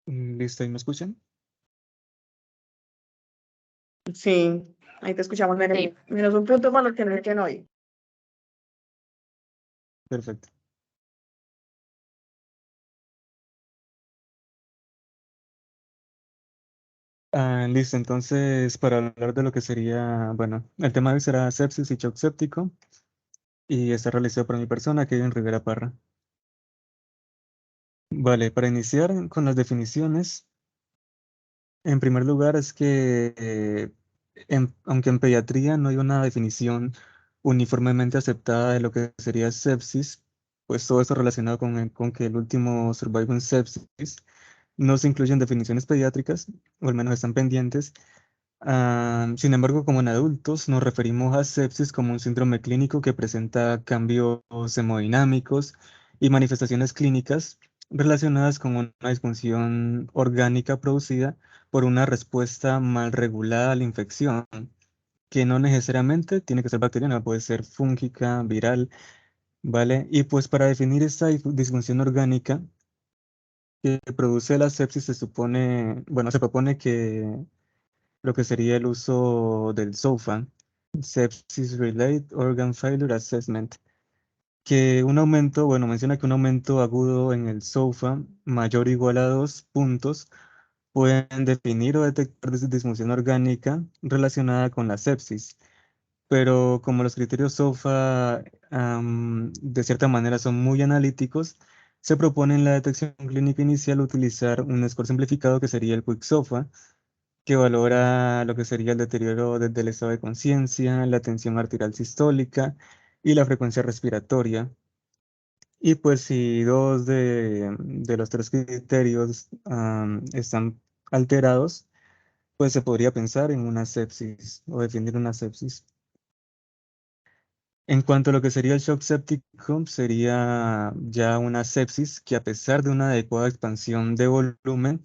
Listo, ¿y me escuchan? Sí, ahí te escuchamos, menos un punto para los que no entienden hoy. Perfecto. Listo, entonces para hablar de lo que sería, bueno, el tema de hoy será sepsis y shock séptico y está realizado por mi persona, Kevin Rivera Parra. Vale, para iniciar con las definiciones, en primer lugar es que aunque en pediatría no hay una definición uniformemente aceptada de lo que sería sepsis, pues todo esto relacionado con que el último surviving sepsis no se incluyen definiciones pediátricas, o al menos están pendientes. Sin embargo, como en adultos, nos referimos a sepsis como un síndrome clínico que presenta cambios hemodinámicos y manifestaciones clínicas relacionadas con una disfunción orgánica producida por una respuesta mal regulada a la infección, que no necesariamente tiene que ser bacteriana, puede ser fúngica, viral, ¿vale? Y pues para definir esta disfunción orgánica que produce la sepsis se supone, bueno, se propone que lo que sería el uso del SOFA, Sepsis Related Organ Failure Assessment, que un aumento, bueno, menciona que un aumento agudo en el SOFA mayor o igual a 2 puntos pueden definir o detectar disfunción orgánica relacionada con la sepsis. Pero como los criterios SOFA de cierta manera son muy analíticos, se propone en la detección clínica inicial utilizar un score simplificado que sería el Quick SOFA, que valora lo que sería el deterioro desde el estado de conciencia, la tensión arterial sistólica y la frecuencia respiratoria. Y pues si dos de los tres criterios están alterados, pues se podría pensar en una sepsis o definir una sepsis. En cuanto a lo que sería el shock séptico, sería ya una sepsis que a pesar de una adecuada expansión de volumen,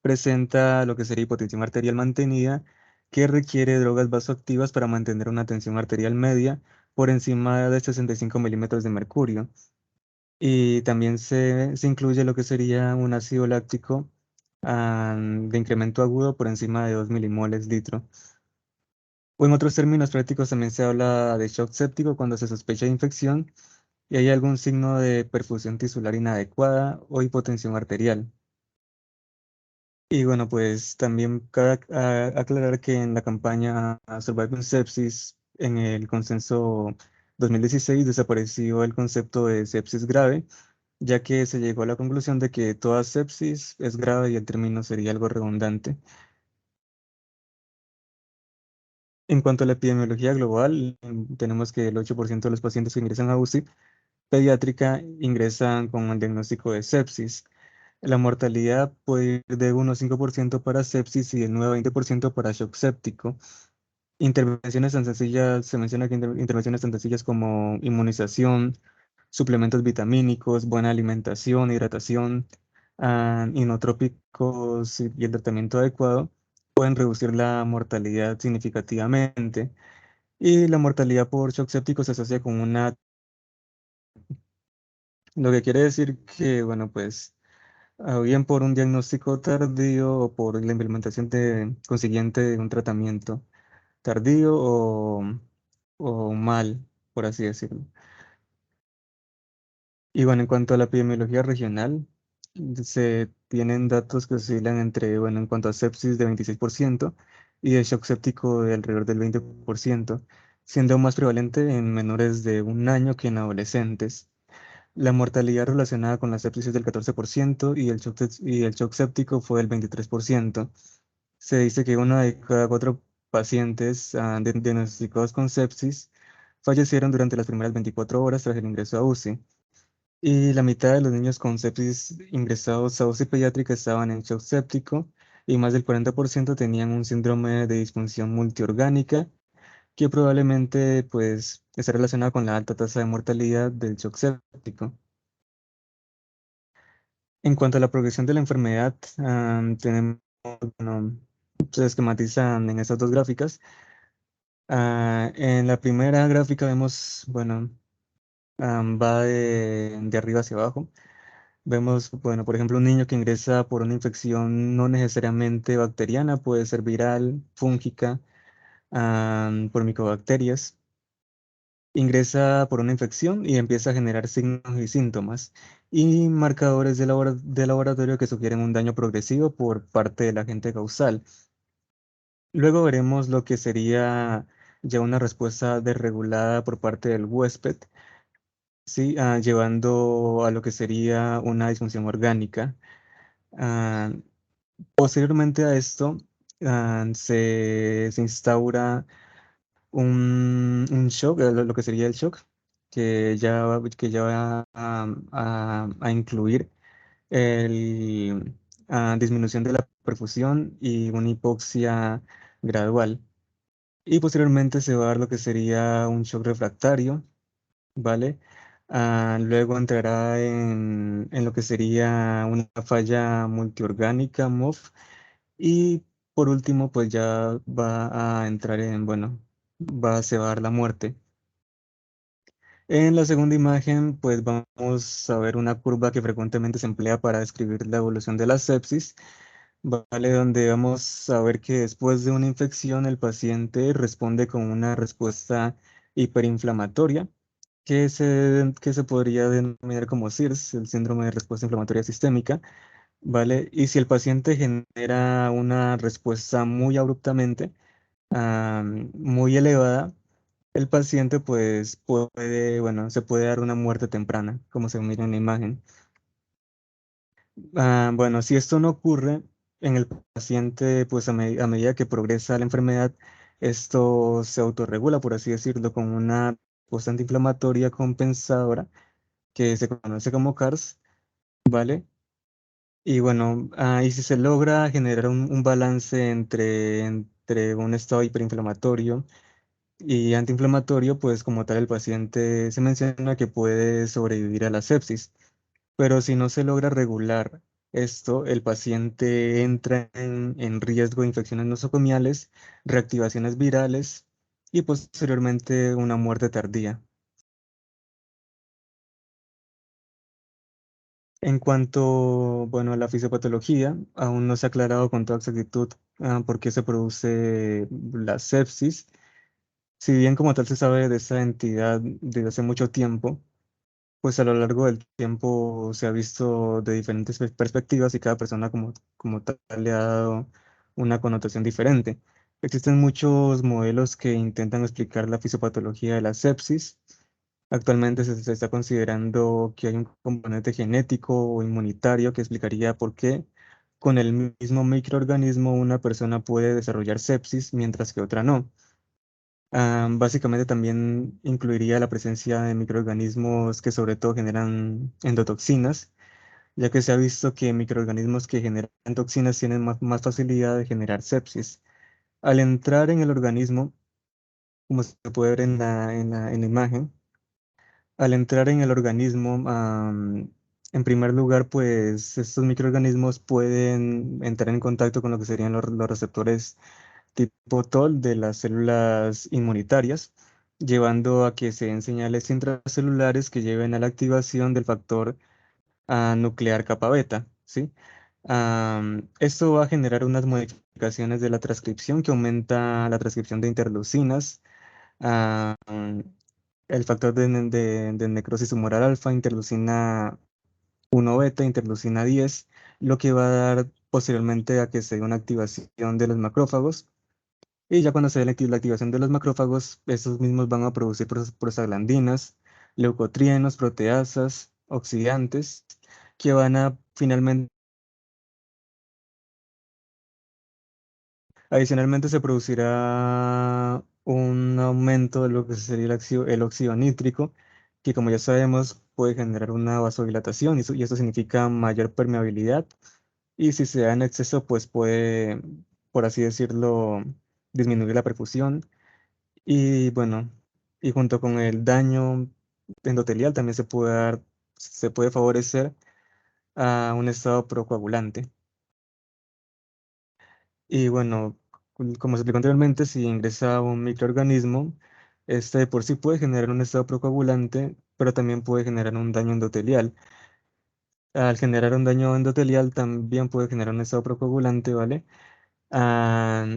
presenta lo que sería hipotensión arterial mantenida, que requiere drogas vasoactivas para mantener una tensión arterial media por encima de 65 milímetros de mercurio. Y también se incluye lo que sería un ácido láctico de incremento agudo por encima de 2 milimoles litro. O en otros términos prácticos también se habla de shock séptico cuando se sospecha de infección y hay algún signo de perfusión tisular inadecuada o hipotensión arterial. Y bueno, pues también cabe aclarar que en la campaña Surviving Sepsis, en el consenso 2016, desapareció el concepto de sepsis grave, ya que se llegó a la conclusión de que toda sepsis es grave y el término sería algo redundante. En cuanto a la epidemiología global, tenemos que el 8% de los pacientes que ingresan a UCI pediátrica ingresan con el diagnóstico de sepsis. La mortalidad puede ir de 1 a 5% para sepsis y del 9 a 20% para shock séptico. Intervenciones tan sencillas, se menciona que intervenciones tan sencillas como inmunización, suplementos vitamínicos, buena alimentación, hidratación, inotrópicos y el tratamiento adecuado pueden reducir la mortalidad significativamente. Y la mortalidad por shock séptico se asocia con lo que quiere decir que, bueno, pues bien por un diagnóstico tardío o por la implementación consiguiente de un tratamiento tardío o mal, por así decirlo. Y bueno, en cuanto a la epidemiología regional, se tienen datos que oscilan entre, bueno, en cuanto a sepsis de 26% y de shock séptico de alrededor del 20%, siendo más prevalente en menores de 1 año que en adolescentes. La mortalidad relacionada con la sepsis es del 14% y el shock séptico fue del 23%. Se dice que uno de cada 4 pacientes diagnosticados con sepsis fallecieron durante las primeras 24 horas tras el ingreso a UCI. Y la mitad de los niños con sepsis ingresados a UCI pediátrica estaban en shock séptico y más del 40% tenían un síndrome de disfunción multiorgánica que probablemente pues está relacionado con la alta tasa de mortalidad del shock séptico. En cuanto a la progresión de la enfermedad, tenemos, bueno, se esquematizan en estas dos gráficas. En la primera gráfica vemos, bueno, va de arriba hacia abajo. Vemos, bueno, por ejemplo, un niño que ingresa por una infección no necesariamente bacteriana, puede ser viral, fúngica, por micobacterias. Ingresa por una infección y empieza a generar signos y síntomas y marcadores de laboratorio que sugieren un daño progresivo por parte del agente causal. Luego veremos lo que sería ya una respuesta desregulada por parte del huésped, ¿sí? Llevando a lo que sería una disfunción orgánica. Ah, Posteriormente a esto, se instaura un shock, lo que sería el shock, que ya va a incluir disminución de la perfusión y una hipoxia gradual. Y posteriormente se va a dar lo que sería un shock refractario, ¿vale? Luego entrará en lo que sería una falla multiorgánica, MOF, y por último, pues ya va a entrar bueno, se va a dar la muerte. En la segunda imagen, pues vamos a ver una curva que frecuentemente se emplea para describir la evolución de la sepsis, ¿vale? Donde vamos a ver que después de una infección el paciente responde con una respuesta hiperinflamatoria que se podría denominar como SIRS, el síndrome de respuesta inflamatoria sistémica, ¿vale? Y si el paciente genera una respuesta muy abruptamente, muy elevada, el paciente pues puede, bueno, se puede dar una muerte temprana, como se mira en la imagen. Bueno, si esto no ocurre en el paciente, pues a medida que progresa la enfermedad, esto se autorregula, por así decirlo, con una respuesta antiinflamatoria compensadora que se conoce como CARS, ¿vale? Y bueno, y si se logra generar un balance entre un estado hiperinflamatorio y antiinflamatorio, pues como tal el paciente se menciona que puede sobrevivir a la sepsis. Pero si no se logra regular esto, el paciente entra en riesgo de infecciones nosocomiales, reactivaciones virales y posteriormente una muerte tardía. En cuanto, bueno, a la fisiopatología, aún no se ha aclarado con toda exactitud por qué se produce la sepsis. Si bien como tal se sabe de esa entidad desde hace mucho tiempo, pues a lo largo del tiempo se ha visto de diferentes perspectivas y cada persona como tal le ha dado una connotación diferente. Existen muchos modelos que intentan explicar la fisiopatología de la sepsis. Actualmente se está considerando que hay un componente genético o inmunitario que explicaría por qué con el mismo microorganismo una persona puede desarrollar sepsis mientras que otra no. Básicamente también incluiría la presencia de microorganismos que sobre todo generan endotoxinas, ya que se ha visto que microorganismos que generan toxinas tienen más facilidad de generar sepsis. Al entrar en el organismo, como se puede ver en la imagen, al entrar en el organismo, en primer lugar, pues estos microorganismos pueden entrar en contacto con lo que serían los receptores tipo TOL de las células inmunitarias, llevando a que se den señales intracelulares que lleven a la activación del factor nuclear kappa beta, ¿sí? Esto va a generar unas modificaciones de la transcripción que aumenta la transcripción de interleucinas, ah, el factor de necrosis tumoral alfa, interleucina 1 beta, interleucina 10, lo que va a dar posteriormente a que se dé una activación de los macrófagos. Y ya cuando se dé la activación de los macrófagos, estos mismos van a producir prostaglandinas, leucotrienos, proteasas, oxidantes, que van a finalmente. Adicionalmente se producirá un aumento de lo que sería el óxido nítrico, que como ya sabemos puede generar una vasodilatación y eso significa mayor permeabilidad. Y si se da en exceso, pues puede, por así decirlo, disminuir la perfusión. Y bueno, y junto con el daño endotelial también se puede favorecer a un estado procoagulante. Y bueno, como se explicó anteriormente, si ingresa un microorganismo, este de por sí puede generar un estado procoagulante, pero también puede generar un daño endotelial. Al generar un daño endotelial también puede generar un estado procoagulante, ¿vale?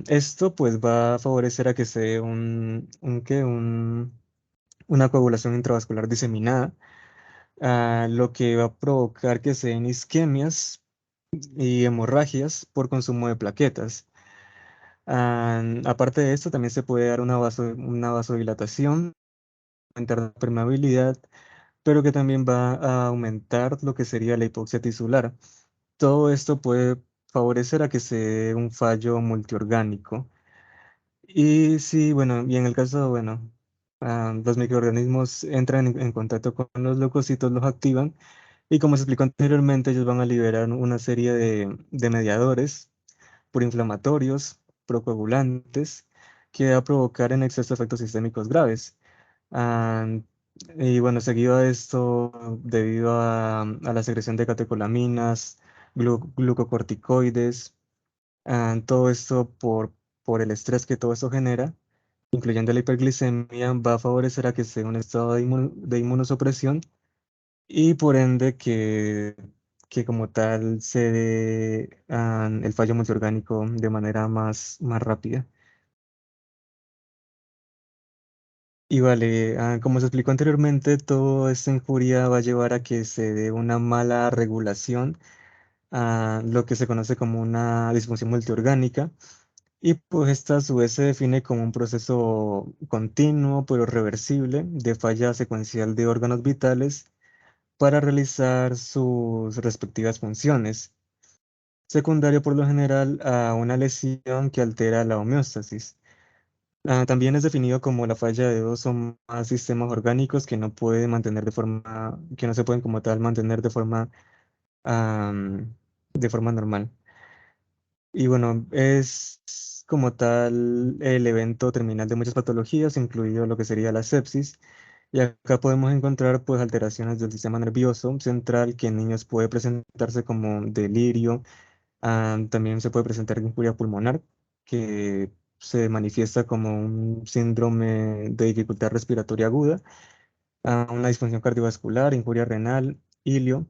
Esto pues va a favorecer a que se dé una coagulación intravascular diseminada, lo que va a provocar que se den isquemias y hemorragias por consumo de plaquetas. Aparte de esto, también se puede dar una vasodilatación, aumentar la permeabilidad, pero que también va a aumentar lo que sería la hipoxia tisular. Todo esto puede favorecer a que se dé un fallo multiorgánico. Y sí, bueno, y en el caso, bueno, los microorganismos entran en contacto con los leucocitos, los activan, y como se explicó anteriormente, ellos van a liberar una serie de mediadores proinflamatorios, procoagulantes, que va a provocar en exceso efectos sistémicos graves. Ah, y bueno, seguido a esto, debido a la secreción de catecolaminas, glucocorticoides, todo esto por el estrés que todo esto genera, incluyendo la hiperglicemia, va a favorecer a que sea un estado de inmunosupresión y por ende que como tal se dé el fallo multiorgánico de manera más rápida. Y vale, como se explicó anteriormente, toda esta injuria va a llevar a que se dé una mala regulación, lo que se conoce como una disfunción multiorgánica. Y pues esta a su vez se define como un proceso continuo pero reversible de falla secuencial de órganos vitales para realizar sus respectivas funciones, secundario por lo general a una lesión que altera la homeostasis. También es definido como la falla de dos o más sistemas orgánicos que no puede mantener que no se pueden como tal mantener am, de forma normal. Y bueno, es como tal el evento terminal de muchas patologías, incluido lo que sería la sepsis. Y acá podemos encontrar pues alteraciones del sistema nervioso central que en niños puede presentarse como delirio. También se puede presentar injuria pulmonar, que se manifiesta como un síndrome de dificultad respiratoria aguda, una disfunción cardiovascular, injuria renal, ilio,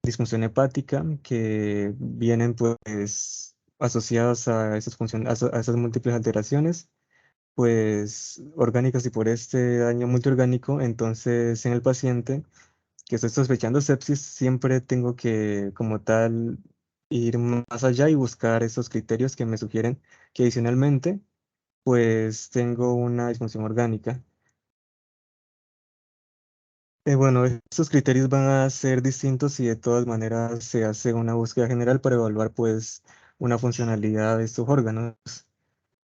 disfunción hepática, que vienen pues asociadas a a esas múltiples alteraciones, pues orgánicas y por este daño multiorgánico. Entonces, en el paciente que estoy sospechando sepsis, siempre tengo que, como tal, ir más allá y buscar esos criterios que me sugieren que adicionalmente, pues tengo una disfunción orgánica. Bueno, estos criterios van a ser distintos y de todas maneras se hace una búsqueda general para evaluar, pues, una funcionalidad de estos órganos.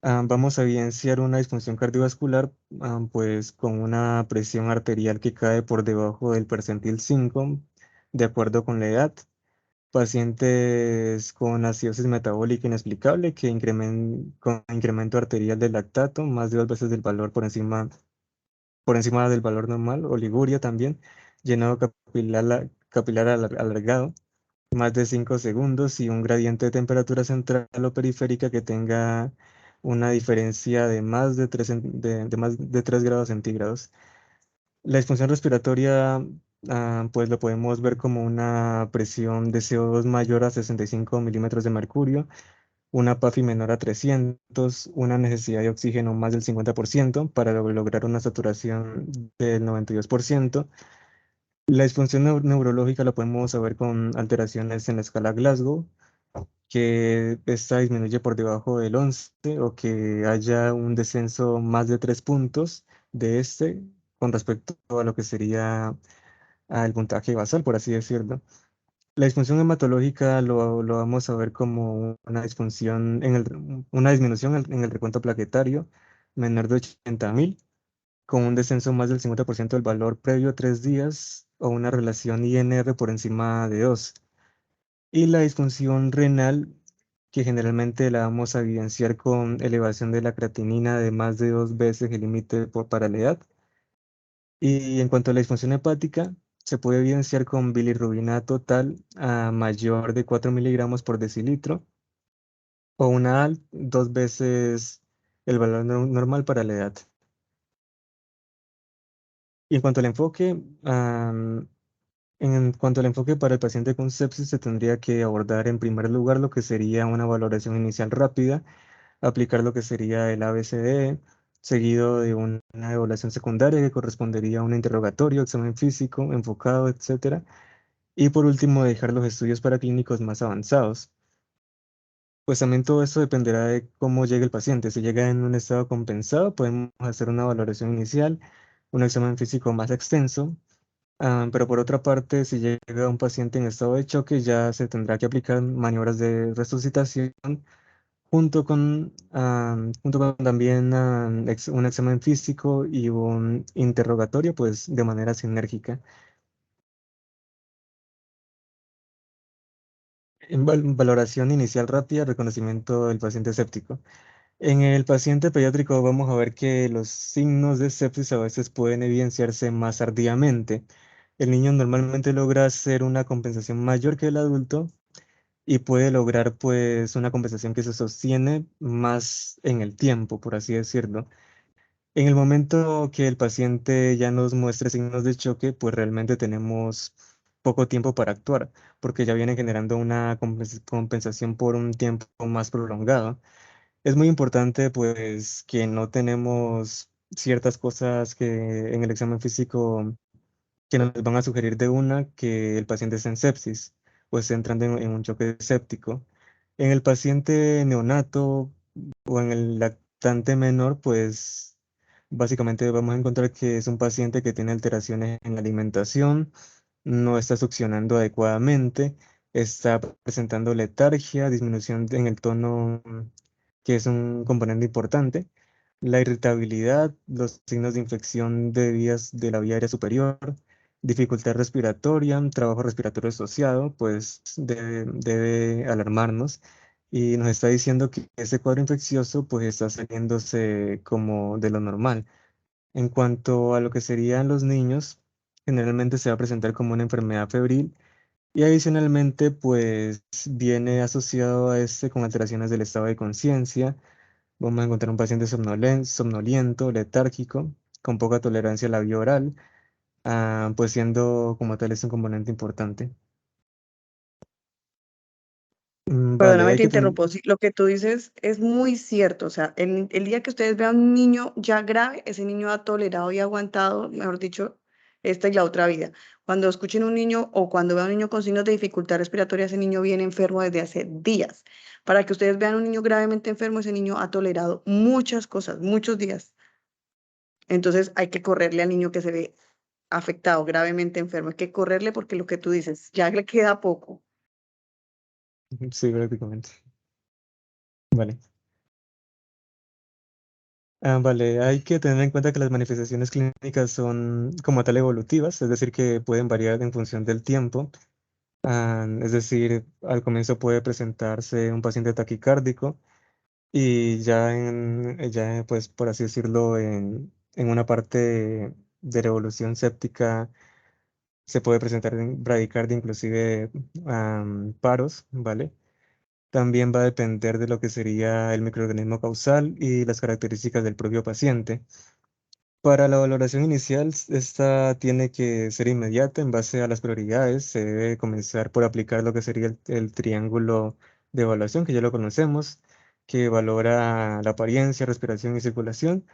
Vamos a evidenciar una disfunción cardiovascular, pues, con una presión arterial que cae por debajo del percentil 5, de acuerdo con la edad. Pacientes con acidosis metabólica inexplicable con incremento arterial del lactato, más de 2 veces del valor por encima del valor normal, oliguria también, llenado capilar alargado, más de 5 segundos y un gradiente de temperatura central o periférica que tenga una diferencia de más de 3 grados centígrados. La disfunción respiratoria, pues lo podemos ver como una presión de CO2 mayor a 65 milímetros de mercurio, una PAFI menor a 300, una necesidad de oxígeno más del 50% para lograr una saturación del 92%. La disfunción neurológica la podemos saber con alteraciones en la escala Glasgow, que esta disminuye por debajo del 11 o que haya un descenso más de 3 puntos de este con respecto a lo que sería el puntaje basal, por así decirlo. La disfunción hematológica lo vamos a ver como una disfunción una disminución en el recuento plaquetario menor de 80.000, con un descenso más del 50% del valor previo a 3 días o una relación INR por encima de 2. Y la disfunción renal, que generalmente la vamos a evidenciar con elevación de la creatinina de más de 2 veces el límite para la edad. Y en cuanto a la disfunción hepática, se puede evidenciar con bilirrubina total a mayor de 4 miligramos por decilitro o una ALT 2 veces el valor normal para la edad. Y en cuanto al enfoque, En cuanto al enfoque para el paciente con sepsis, se tendría que abordar en primer lugar lo que sería una valoración inicial rápida, aplicar lo que sería el ABCDE, seguido de una evaluación secundaria que correspondería a un interrogatorio, examen físico, enfocado, etcétera. Y por último, dejar los estudios paraclínicos más avanzados. Pues también todo esto dependerá de cómo llegue el paciente. Si llega en un estado compensado, podemos hacer una valoración inicial, un examen físico más extenso. Pero por otra parte, si llega un paciente en estado de choque, ya se tendrá que aplicar maniobras de resucitación junto con también un examen físico y un interrogatorio, pues de manera sinérgica. En valoración inicial rápida, reconocimiento del paciente séptico. En el paciente pediátrico vamos a ver que los signos de sepsis a veces pueden evidenciarse más tardíamente. El niño normalmente logra hacer una compensación mayor que el adulto y puede lograr pues una compensación que se sostiene más en el tiempo, por así decirlo. En el momento que el paciente ya nos muestre signos de choque, pues realmente tenemos poco tiempo para actuar, porque ya viene generando una compensación por un tiempo más prolongado. Es muy importante pues que no tenemos ciertas cosas que en el examen físico que nos van a sugerir de una que el paciente está en sepsis o está entrando en un choque séptico. En el paciente neonato o en el lactante menor, pues básicamente vamos a encontrar que es un paciente que tiene alteraciones en la alimentación, no está succionando adecuadamente, está presentando letargia, disminución en el tono, que es un componente importante, la irritabilidad, los signos de infección de vías de la vía aérea superior, dificultad respiratoria, trabajo respiratorio asociado, pues debe alarmarnos y nos está diciendo que ese cuadro infeccioso pues está saliéndose como de lo normal. En cuanto a lo que serían los niños, generalmente se va a presentar como una enfermedad febril y adicionalmente pues viene asociado a este con alteraciones del estado de conciencia. Vamos a encontrar un paciente somnoliento, letárgico, con poca tolerancia a la vía oral, pues siendo como tal es un componente importante. Vale, Perdóname, hay te que tener... interrumpo. Sí, lo que tú dices es muy cierto. O sea, el día que ustedes vean un niño ya grave, ese niño ha tolerado y aguantado, mejor dicho, esta y la otra vida. Cuando escuchen un niño o cuando vean un niño con signos de dificultad respiratoria, ese niño viene enfermo desde hace días. Para que ustedes vean un niño gravemente enfermo, ese niño ha tolerado muchas cosas, muchos días. Entonces hay que correrle al niño que se ve afectado, gravemente enfermo. Hay que correrle porque lo que tú dices, ya le queda poco. Sí, prácticamente. Vale. Vale, hay que tener en cuenta que las manifestaciones clínicas son como tal evolutivas, es decir, que pueden variar en función del tiempo. Es decir, al comienzo puede presentarse un paciente taquicárdico y ya pues por así decirlo, en una parte de la evolución séptica se puede presentar en bradicardia, inclusive paros, ¿vale? También va a depender de lo que sería el microorganismo causal y las características del propio paciente. Para la valoración inicial, esta tiene que ser inmediata en base a las prioridades. Se debe comenzar por aplicar lo que sería el triángulo de evaluación, que ya lo conocemos, que valora la apariencia, respiración y circulación.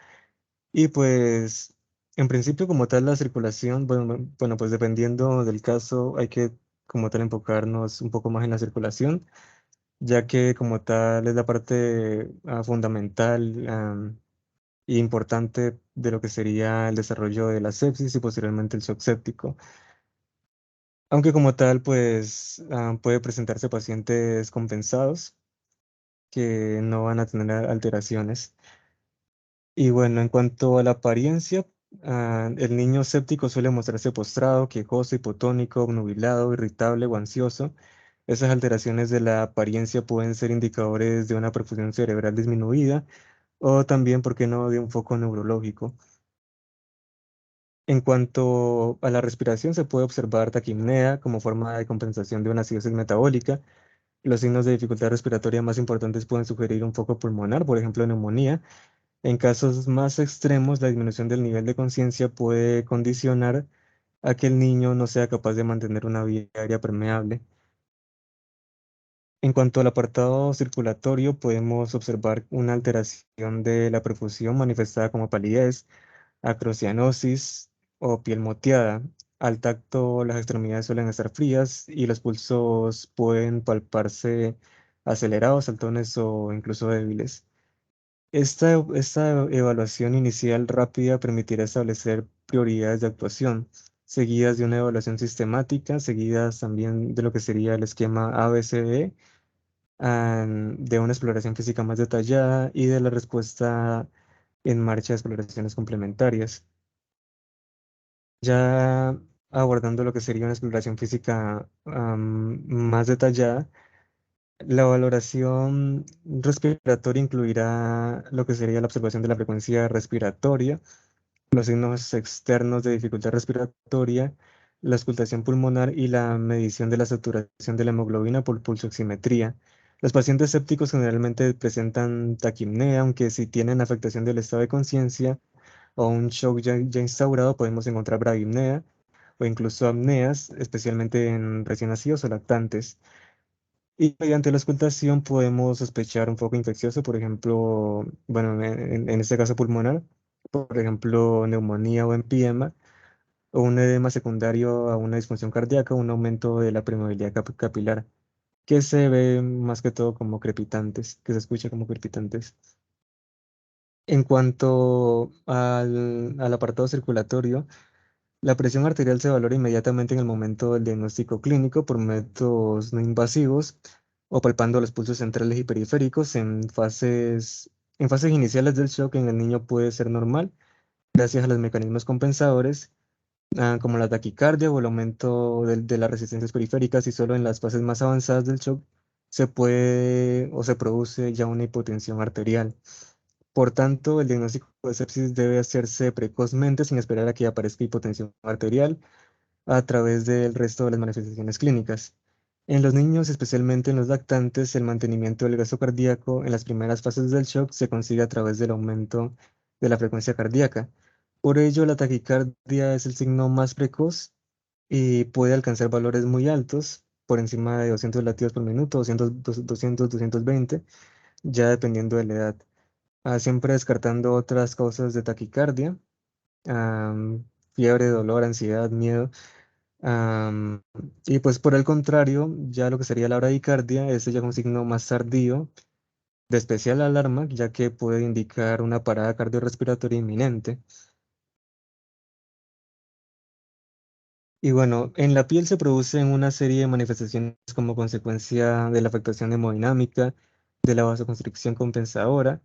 Y pues, en principio, como tal, la circulación, bueno, pues dependiendo del caso, hay que como tal enfocarnos un poco más en la circulación, ya que como tal es la parte fundamental y importante de lo que sería el desarrollo de la sepsis y posteriormente el shock séptico. Aunque como tal, pues puede presentarse pacientes compensados que no van a tener alteraciones. Y bueno, en cuanto a la apariencia, el niño séptico suele mostrarse postrado, quejoso, hipotónico, obnubilado, irritable o ansioso. Esas alteraciones de la apariencia pueden ser indicadores de una perfusión cerebral disminuida o también, ¿por qué no?, de un foco neurológico. En cuanto a la respiración, se puede observar taquipnea como forma de compensación de una acidosis metabólica. Los signos de dificultad respiratoria más importantes pueden sugerir un foco pulmonar, por ejemplo, neumonía. En casos más extremos, la disminución del nivel de conciencia puede condicionar a que el niño no sea capaz de mantener una vía aérea permeable. En cuanto al apartado circulatorio, podemos observar una alteración de la perfusión manifestada como palidez, acrocianosis o piel moteada. Al tacto, las extremidades suelen estar frías y los pulsos pueden palparse acelerados, saltones o incluso débiles. Esta evaluación inicial rápida permitirá establecer prioridades de actuación, seguidas de una evaluación sistemática, seguidas también de lo que sería el esquema ABCD, de una exploración física más detallada y de la respuesta en marcha de exploraciones complementarias. Ya abordando lo que sería una exploración física más detallada, la valoración respiratoria incluirá lo que sería la observación de la frecuencia respiratoria, los signos externos de dificultad respiratoria, la auscultación pulmonar y la medición de la saturación de la hemoglobina por pulsoximetría. Los pacientes sépticos generalmente presentan taquipnea, aunque si tienen afectación del estado de conciencia o un shock ya instaurado, podemos encontrar bradypnea o incluso apneas, especialmente en recién nacidos o lactantes. Y mediante la auscultación podemos sospechar un foco infeccioso, por ejemplo, bueno, en este caso pulmonar, por ejemplo, neumonía o empiema, o un edema secundario a una disfunción cardíaca, un aumento de la permeabilidad capilar, que se ve más que todo como crepitantes, que se escucha como crepitantes. En cuanto al apartado circulatorio, la presión arterial se valora inmediatamente en el momento del diagnóstico clínico por métodos no invasivos o palpando los pulsos centrales y periféricos en fases iniciales del shock en el niño puede ser normal gracias a los mecanismos compensadores como la taquicardia o el aumento de las resistencias periféricas y solo en las fases más avanzadas del shock se puede o se produce ya una hipotensión arterial. Por tanto, el diagnóstico de sepsis debe hacerse precozmente sin esperar a que aparezca hipotensión arterial a través del resto de las manifestaciones clínicas. En los niños, especialmente en los lactantes, el mantenimiento del gasto cardíaco en las primeras fases del shock se consigue a través del aumento de la frecuencia cardíaca. Por ello, la taquicardia es el signo más precoz y puede alcanzar valores muy altos, por encima de 200 latidos por minuto, 220, ya dependiendo de la edad. Siempre descartando otras causas de taquicardia, am, fiebre, dolor, ansiedad, miedo. Am, y pues por el contrario, ya lo que sería la bradicardia, este ya es un signo más tardío, de especial alarma, ya que puede indicar una parada cardiorrespiratoria inminente. Y bueno, en la piel se producen una serie de manifestaciones como consecuencia de la afectación hemodinámica, de la vasoconstricción compensadora,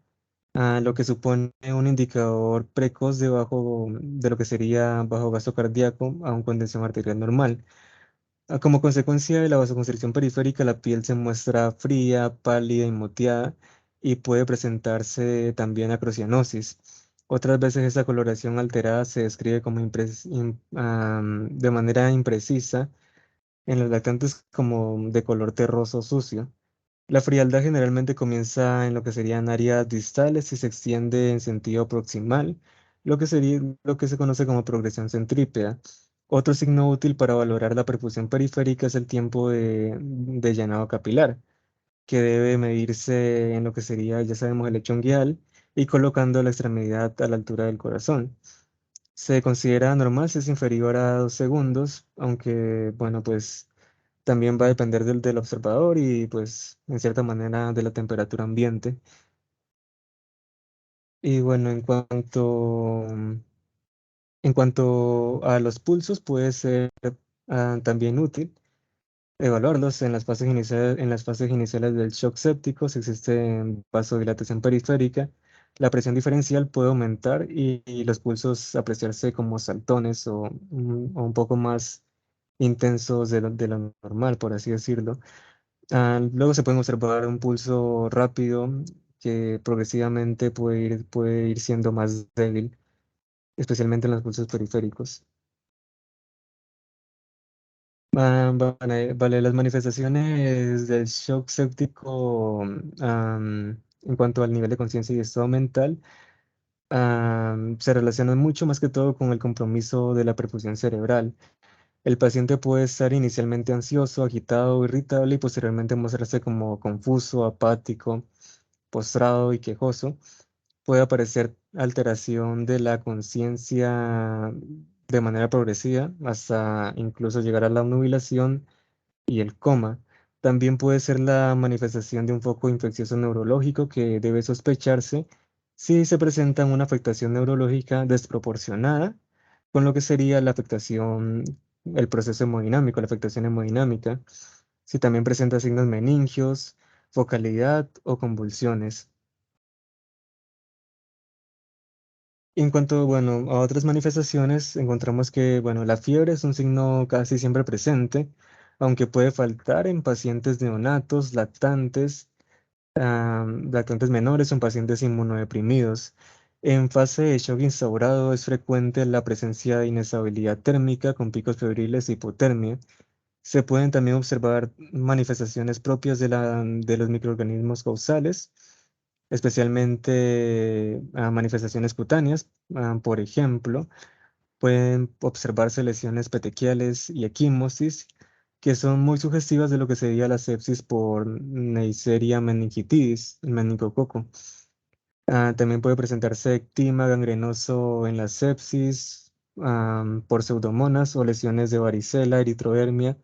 lo que supone un indicador precoz de lo que sería bajo gasto cardíaco, aun con tensión arterial normal. Como consecuencia de la vasoconstricción periférica, la piel se muestra fría, pálida y moteada y puede presentarse también acrocianosis. Otras veces esta coloración alterada se describe como de manera imprecisa en los lactantes como de color terroso sucio. La frialdad generalmente comienza en lo que serían áreas distales y se extiende en sentido proximal, lo que se conoce como progresión centrípeta. Otro signo útil para valorar la perfusión periférica es el tiempo de llenado capilar, que debe medirse en lo que sería, ya sabemos, el lecho unguial y colocando la extremidad a la altura del corazón. Se considera normal si es inferior a 2 segundos, aunque, bueno, pues también va a depender del observador y pues en cierta manera de la temperatura ambiente. Y bueno, en cuanto a los pulsos, puede ser también útil evaluarlos en las fases iniciales del shock séptico, si existe vasodilatación periférica. La presión diferencial puede aumentar y los pulsos apreciarse como saltones o un poco más intensos de lo normal, por así decirlo. Luego se puede observar un pulso rápido que progresivamente puede ir siendo más débil, especialmente en los pulsos periféricos. Vale, las manifestaciones del shock séptico en cuanto al nivel de conciencia y estado mental se relacionan mucho más que todo con el compromiso de la perfusión cerebral. El paciente puede estar inicialmente ansioso, agitado, irritable y posteriormente mostrarse como confuso, apático, postrado y quejoso. Puede aparecer alteración de la conciencia de manera progresiva hasta incluso llegar a la obnubilación y el coma. También puede ser la manifestación de un foco infeccioso neurológico que debe sospecharse si se presenta una afectación neurológica desproporcionada con lo que sería la afectación, el proceso hemodinámico, la afectación hemodinámica, si también presenta signos meningios, focalidad o convulsiones. En cuanto, bueno, a otras manifestaciones, encontramos que, bueno, la fiebre es un signo casi siempre presente, aunque puede faltar en pacientes neonatos, lactantes menores o en pacientes inmunodeprimidos. En fase de shock instaurado es frecuente la presencia de inestabilidad térmica con picos febriles e hipotermia. Se pueden también observar manifestaciones propias de los microorganismos causales, especialmente manifestaciones cutáneas. Por ejemplo, pueden observarse lesiones petequiales y equimosis, que son muy sugestivas de lo que sería la sepsis por Neisseria meningitidis, el meningococo. También puede presentarse ectima gangrenoso en la sepsis por pseudomonas o lesiones de varicela, eritrodermia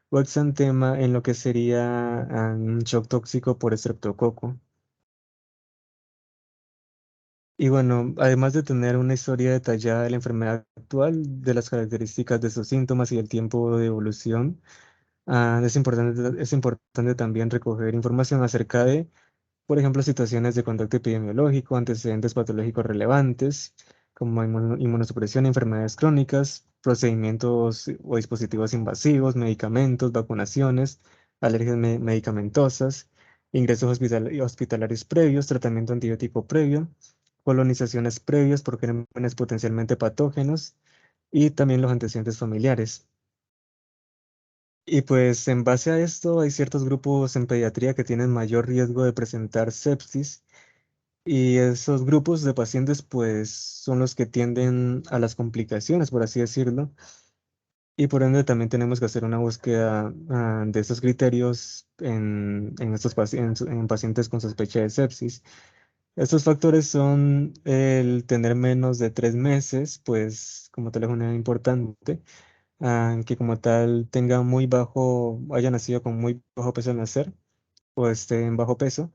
o exantema en lo que sería un shock tóxico por estreptococo. Y bueno, además de tener una historia detallada de la enfermedad actual, de las características de sus síntomas y el tiempo de evolución, es importante también recoger información acerca de, por ejemplo, situaciones de contacto epidemiológico, antecedentes patológicos relevantes, como inmunosupresión, enfermedades crónicas, procedimientos o dispositivos invasivos, medicamentos, vacunaciones, alergias medicamentosas, ingresos hospitalarios previos, tratamiento antibiótico previo, colonizaciones previas por gérmenes potencialmente patógenos y también los antecedentes familiares. Y pues en base a esto hay ciertos grupos en pediatría que tienen mayor riesgo de presentar sepsis y esos grupos de pacientes pues son los que tienden a las complicaciones, por así decirlo. Y por ende también tenemos que hacer una búsqueda de estos criterios en pacientes con sospecha de sepsis. Estos factores son el tener menos de 3 meses, pues como tal es una importante, que como tal tenga muy bajo, haya nacido con muy bajo peso al nacer o esté en bajo peso.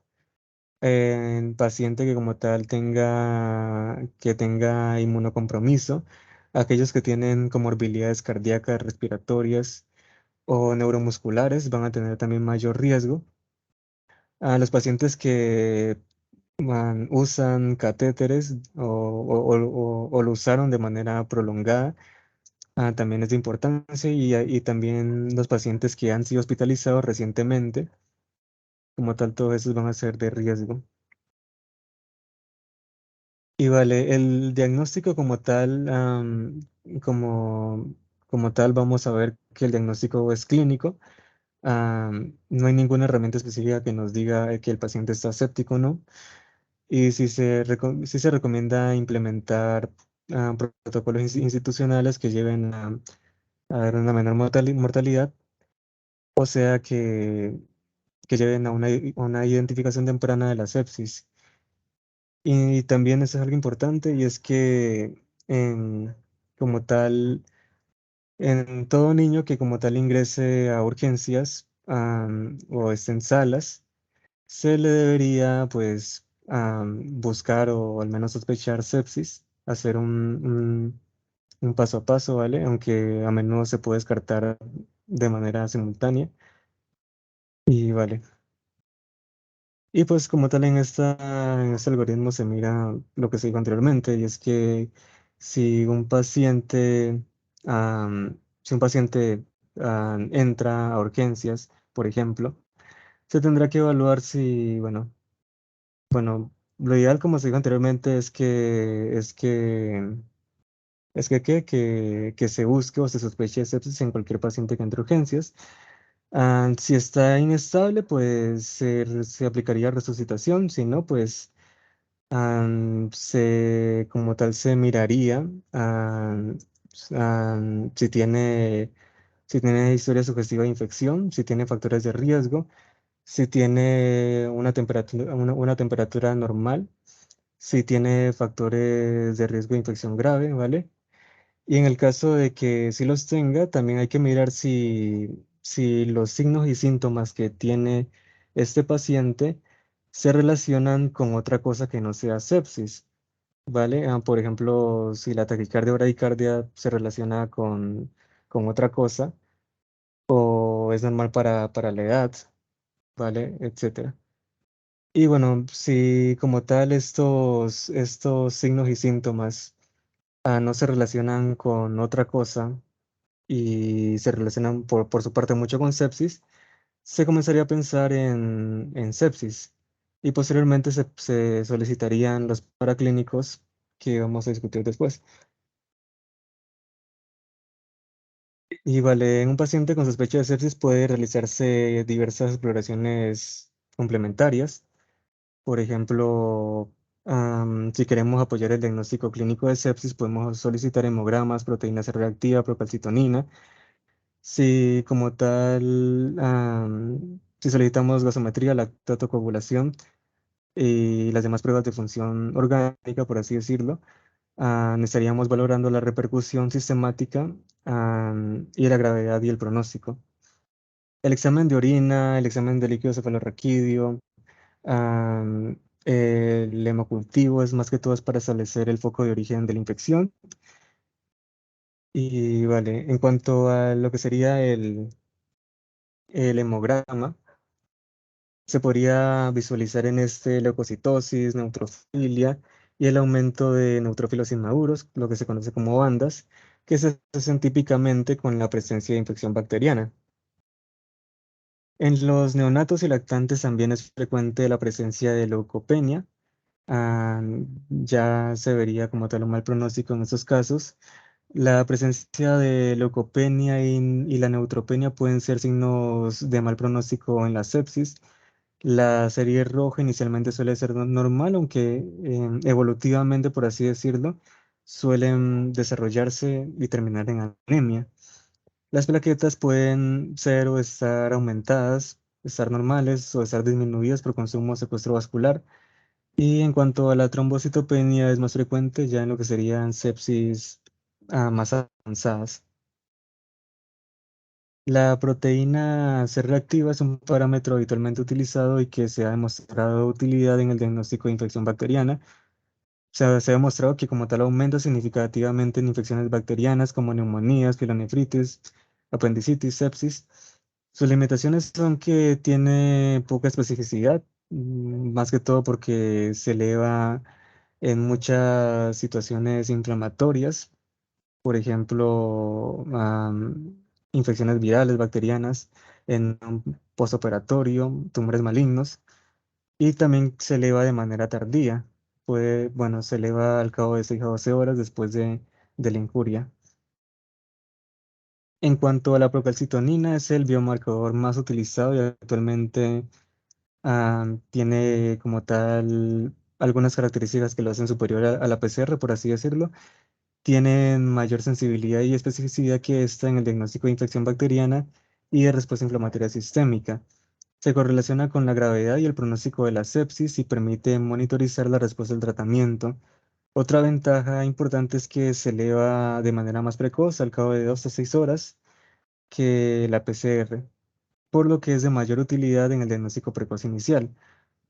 En paciente que como tal que tenga inmunocompromiso, aquellos que tienen comorbilidades cardíacas, respiratorias o neuromusculares van a tener también mayor riesgo. A los pacientes que usan catéteres o lo usaron de manera prolongada, también es de importancia y también los pacientes que han sido hospitalizados recientemente, como tal, todos esos van a ser de riesgo. Y vale, el diagnóstico como tal, como, como tal, vamos a ver que el diagnóstico es clínico. No hay ninguna herramienta específica que nos diga que el paciente está séptico o no. Y si se recomienda implementar protocolos institucionales que lleven a dar una menor mortalidad, o sea que lleven a una identificación temprana de la sepsis. Y también eso es algo importante y es que como tal, en todo niño que como tal ingrese a urgencias o esté en salas, se le debería pues buscar o al menos sospechar sepsis, hacer un paso a paso, ¿vale? Aunque a menudo se puede descartar de manera simultánea. Y vale. Y pues como tal en este algoritmo se mira lo que se dijo anteriormente, y es que si un paciente, si un paciente entra a urgencias, por ejemplo, se tendrá que evaluar si, bueno, lo ideal como se dijo anteriormente que se busque o se sospeche de sepsis en cualquier paciente que entre a urgencias. Si está inestable, pues se aplicaría resucitación, si no, pues Como tal se miraría si tiene historia sugestiva de infección, si tiene factores de riesgo, si tiene una temperatura normal, si tiene factores de riesgo de infección grave, ¿vale? Y en el caso de que sí los tenga, también hay que mirar si los signos y síntomas que tiene este paciente se relacionan con otra cosa que no sea sepsis, ¿vale? Por ejemplo, si la taquicardia o bradicardia se relaciona con otra cosa o es normal para la edad, ¿vale? Etcétera. Y bueno, si como tal estos signos y síntomas no se relacionan con otra cosa y se relacionan por su parte mucho con sepsis, se comenzaría a pensar en sepsis y posteriormente se solicitarían los paraclínicos que vamos a discutir después. Y vale, en un paciente con sospecha de sepsis puede realizarse diversas exploraciones complementarias. Por ejemplo, si queremos apoyar el diagnóstico clínico de sepsis, podemos solicitar hemogramas, proteína C reactiva, procalcitonina. Si como tal, si solicitamos gasometría, lactocoagulación y las demás pruebas de función orgánica, por así decirlo, estaríamos valorando la repercusión sistemática, y la gravedad y el pronóstico. El examen de orina, el examen de líquido cefalorraquídeo, el hemocultivo es más que todo es para establecer el foco de origen de la infección. Y vale, en cuanto a lo que sería el hemograma, se podría visualizar en este leucocitosis, neutrofilia y el aumento de neutrófilos inmaduros, lo que se conoce como bandas, que se asocian típicamente con la presencia de infección bacteriana. En los neonatos y lactantes también es frecuente la presencia de leucopenia. ah, ya se vería como tal un mal pronóstico en estos casos. La presencia de leucopenia y la neutropenia pueden ser signos de mal pronóstico en la sepsis. La serie roja inicialmente suele ser normal, aunque evolutivamente, por así decirlo, suelen desarrollarse y terminar en anemia. Las plaquetas pueden ser o estar aumentadas, estar normales o estar disminuidas por consumo secuestro vascular. Y en cuanto a la trombocitopenia, es más frecuente ya en lo que serían sepsis más avanzadas. La proteína C reactiva es un parámetro habitualmente utilizado y que se ha demostrado utilidad en el diagnóstico de infección bacteriana. Se ha demostrado que como tal aumenta significativamente en infecciones bacterianas como neumonías, pielonefritis, apendicitis, sepsis. Sus limitaciones son que tiene poca especificidad, más que todo porque se eleva en muchas situaciones inflamatorias, por ejemplo, infecciones virales, bacterianas, en un postoperatorio, tumores malignos, y también se eleva de manera tardía. Bueno, se eleva al cabo de 6 a 12 horas después de la injuria. En cuanto a la procalcitonina, es el biomarcador más utilizado y actualmente tiene como tal algunas características que lo hacen superior a la PCR, por así decirlo. Tienen mayor sensibilidad y especificidad que esta en el diagnóstico de infección bacteriana y de respuesta inflamatoria sistémica. Se correlaciona con la gravedad y el pronóstico de la sepsis y permite monitorizar la respuesta al tratamiento. Otra ventaja importante es que se eleva de manera más precoz al cabo de 2 a 6 horas que la PCR, por lo que es de mayor utilidad en el diagnóstico precoz inicial.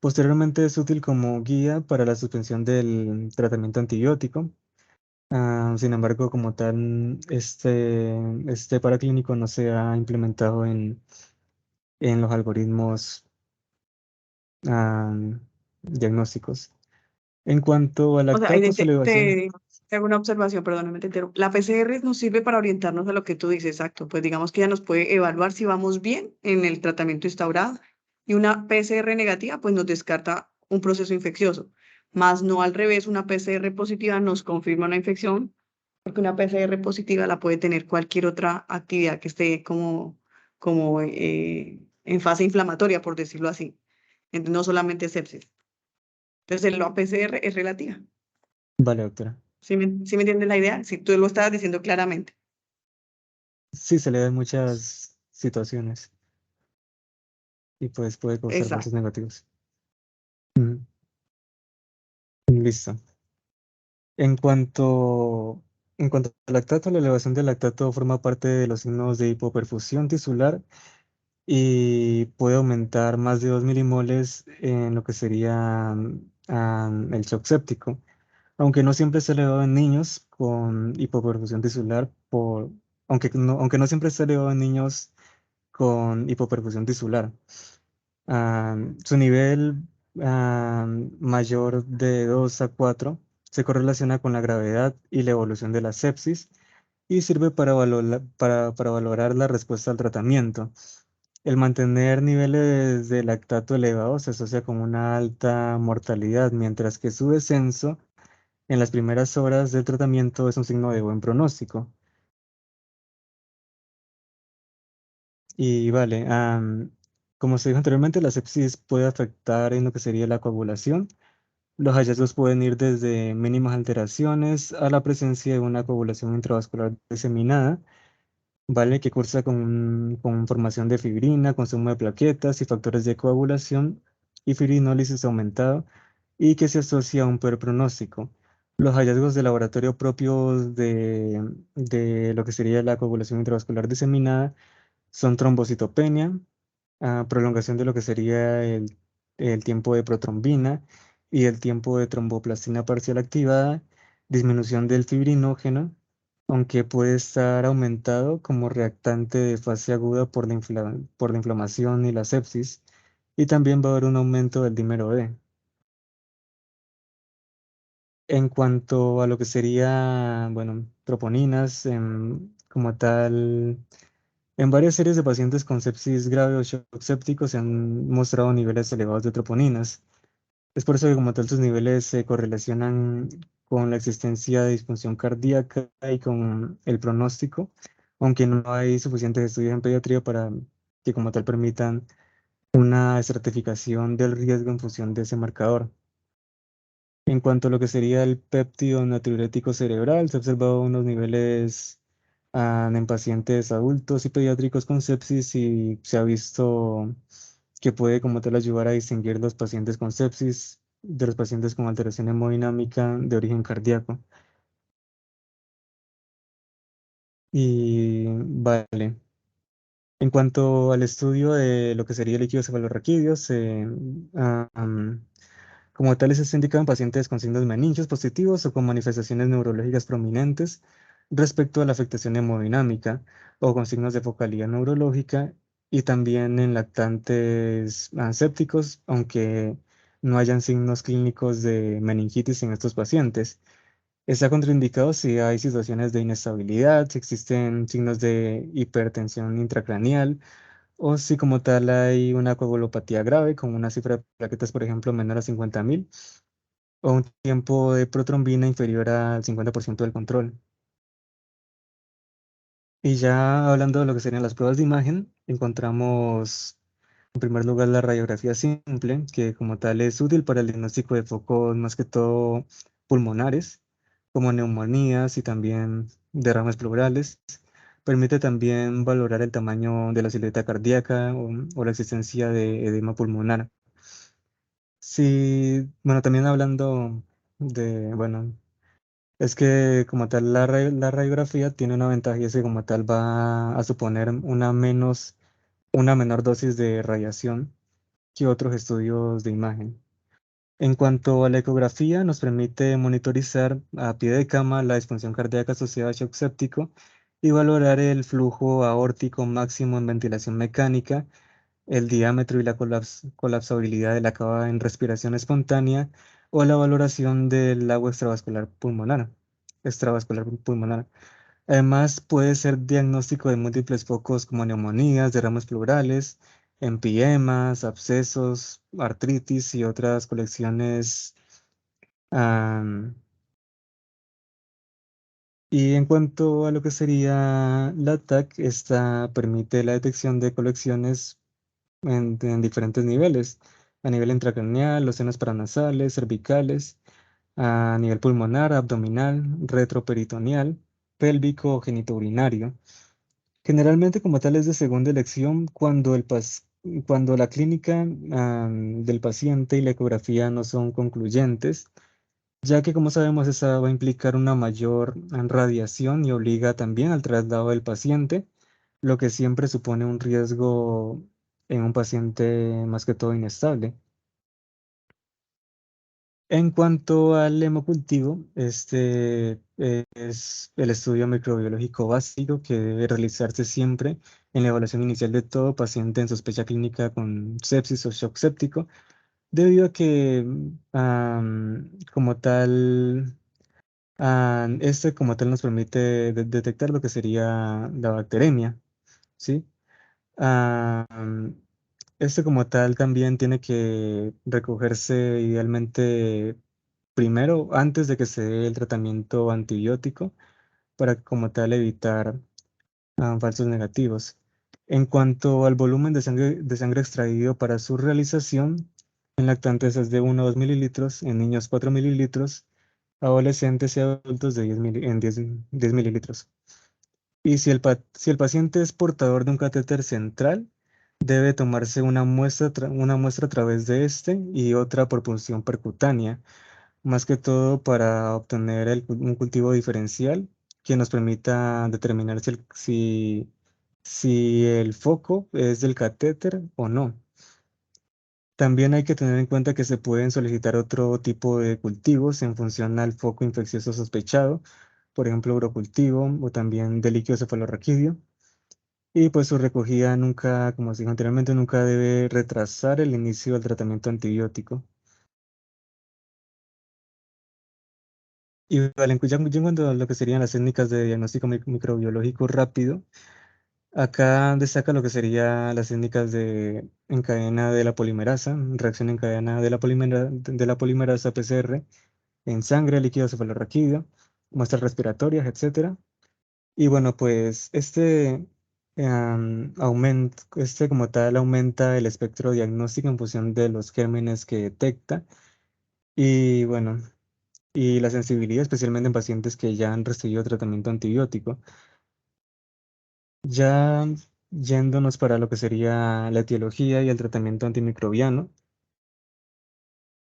Posteriormente es útil como guía para la suspensión del tratamiento antibiótico. Sin embargo, como tal, este paraclínico no se ha implementado en los algoritmos ah, diagnósticos. En cuanto a O sea, ahí lactato, su elevación. te hago una observación, perdóname, te interrumpo. La PCR nos sirve para orientarnos a lo que tú dices, exacto. Pues digamos que ya nos puede evaluar si vamos bien en el tratamiento instaurado y una PCR negativa pues nos descarta un proceso infeccioso. Más no al revés, una PCR positiva nos confirma una infección porque una PCR positiva la puede tener cualquier otra actividad que esté como en fase inflamatoria, por decirlo así. Entonces, no solamente sepsis. Entonces, la PCR es relativa. Vale, doctora. Sí me entiendes la idea? Si tú lo estabas diciendo claramente. Sí, se le dan muchas situaciones y pues puede causar falsos Exacto. negativos. Mm, listo. En cuanto, en cuanto al lactato, la elevación del lactato forma parte de los signos de hipoperfusión tisular y puede aumentar más de 2 milimoles en lo que sería el shock séptico, aunque no siempre se elevado en niños con hipoperfusión tisular, aunque no siempre se elevado en niños con hipoperfusión tisular. Su nivel mayor de 2 a 4 se correlaciona con la gravedad y la evolución de la sepsis y sirve para valorar la respuesta al tratamiento. El mantener niveles de lactato elevados se asocia con una alta mortalidad, mientras que su descenso en las primeras horas del tratamiento es un signo de buen pronóstico. Y vale, como se dijo anteriormente, la sepsis puede afectar en lo que sería la coagulación. Los hallazgos pueden ir desde mínimas alteraciones a la presencia de una coagulación intravascular diseminada, ¿vale? Que cursa con formación de fibrina, consumo de plaquetas y factores de coagulación y fibrinólisis aumentado y que se asocia a un peor pronóstico. Los hallazgos de laboratorio propios de lo que sería la coagulación intravascular diseminada son trombocitopenia, prolongación de lo que sería el tiempo de protrombina y el tiempo de tromboplastina parcial activada, disminución del fibrinógeno, aunque puede estar aumentado como reactante de fase aguda por la inflamación y la sepsis, y también va a haber un aumento del dímero D. En cuanto a lo que sería, bueno, troponinas, como tal, en varias series de pacientes con sepsis grave o shock séptico se han mostrado niveles elevados de troponinas. Es por eso que como tal sus niveles se correlacionan con la existencia de disfunción cardíaca y con el pronóstico, aunque no hay suficientes estudios en pediatría para que como tal permitan una estratificación del riesgo en función de ese marcador. En cuanto a lo que sería el péptido natriurético cerebral, se ha observado unos niveles en pacientes adultos y pediátricos con sepsis y se ha visto que puede como tal ayudar a distinguir los pacientes con sepsis de los pacientes con alteración hemodinámica de origen cardíaco. Y vale. En cuanto al estudio de lo que sería líquidos cefalorraquídeos, como tales, se indican pacientes con signos meningios positivos o con manifestaciones neurológicas prominentes respecto a la afectación hemodinámica o con signos de focalidad neurológica y también en lactantes sépticos, aunque no hayan signos clínicos de meningitis en estos pacientes. Está contraindicado si hay situaciones de inestabilidad, si existen signos de hipertensión intracraneal o si como tal hay una coagulopatía grave con una cifra de plaquetas, por ejemplo, menor a 50.000 o un tiempo de protrombina inferior al 50% del control. Y ya hablando de lo que serían las pruebas de imagen, encontramos en primer lugar la radiografía simple, que como tal es útil para el diagnóstico de focos más que todo pulmonares, como neumonías y también derrames pleurales. Permite también valorar el tamaño de la silueta cardíaca o la existencia de edema pulmonar. Sí, bueno, también hablando bueno, es que como tal la radiografía tiene una ventaja y es que como tal va a suponer una menor dosis de radiación que otros estudios de imagen. En cuanto a la ecografía, nos permite monitorizar a pie de cama la disfunción cardíaca asociada a shock séptico y valorar el flujo aórtico máximo en ventilación mecánica, el diámetro y la colapsabilidad de la cava en respiración espontánea o la valoración del agua extravascular pulmonar. Además, puede ser diagnóstico de múltiples focos como neumonías, derrames pleurales, empilemas, abscesos, artritis y otras colecciones. am, y en cuanto a lo que sería la TAC, esta permite la detección de colecciones en diferentes niveles. a nivel intracraneal, los senos paranasales, cervicales, a nivel pulmonar, abdominal, retroperitoneal, pélvico o genitourinario. Generalmente como tal es de segunda elección cuando la clínica del paciente y la ecografía no son concluyentes, ya que como sabemos esa va a implicar una mayor radiación y obliga también al traslado del paciente, lo que siempre supone un riesgo en un paciente más que todo inestable. En cuanto al hemocultivo, este es el estudio microbiológico básico que debe realizarse siempre en la evaluación inicial de todo paciente en sospecha clínica con sepsis o shock séptico, debido a que como tal, este como tal nos permite detectar lo que sería la bacteremia, ¿sí? Am, este como tal también tiene que recogerse idealmente primero antes de que se dé el tratamiento antibiótico para como tal evitar falsos negativos. En cuanto al volumen de sangre extraído para su realización, en lactantes es de 1 a 2 mililitros, en niños 4 mililitros, adolescentes y adultos de 10 mililitros. Y si el paciente es portador de un catéter central, debe tomarse una muestra a través de este y otra por punción percutánea, más que todo para obtener un cultivo diferencial que nos permita determinar si el foco es del catéter o no. También hay que tener en cuenta que se pueden solicitar otro tipo de cultivos en función al foco infeccioso sospechado, por ejemplo, urocultivo o también de líquido cefalorraquídeo. Y pues su recogida nunca, como os dije anteriormente, nunca debe retrasar el inicio del tratamiento antibiótico. Y vale, ya en cuanto a lo que serían las técnicas de diagnóstico microbiológico rápido, acá destaca lo que serían las técnicas en cadena de la polimerasa, reacción en cadena de la polimerasa PCR en sangre, líquido cefalorraquídeo, muestras respiratorias, etcétera. Y bueno, pues este como tal aumenta el espectro diagnóstico en función de los gérmenes que detecta. Y bueno, y la sensibilidad, especialmente en pacientes que ya han recibido tratamiento antibiótico. Ya yéndonos para lo que sería la etiología y el tratamiento antimicrobiano,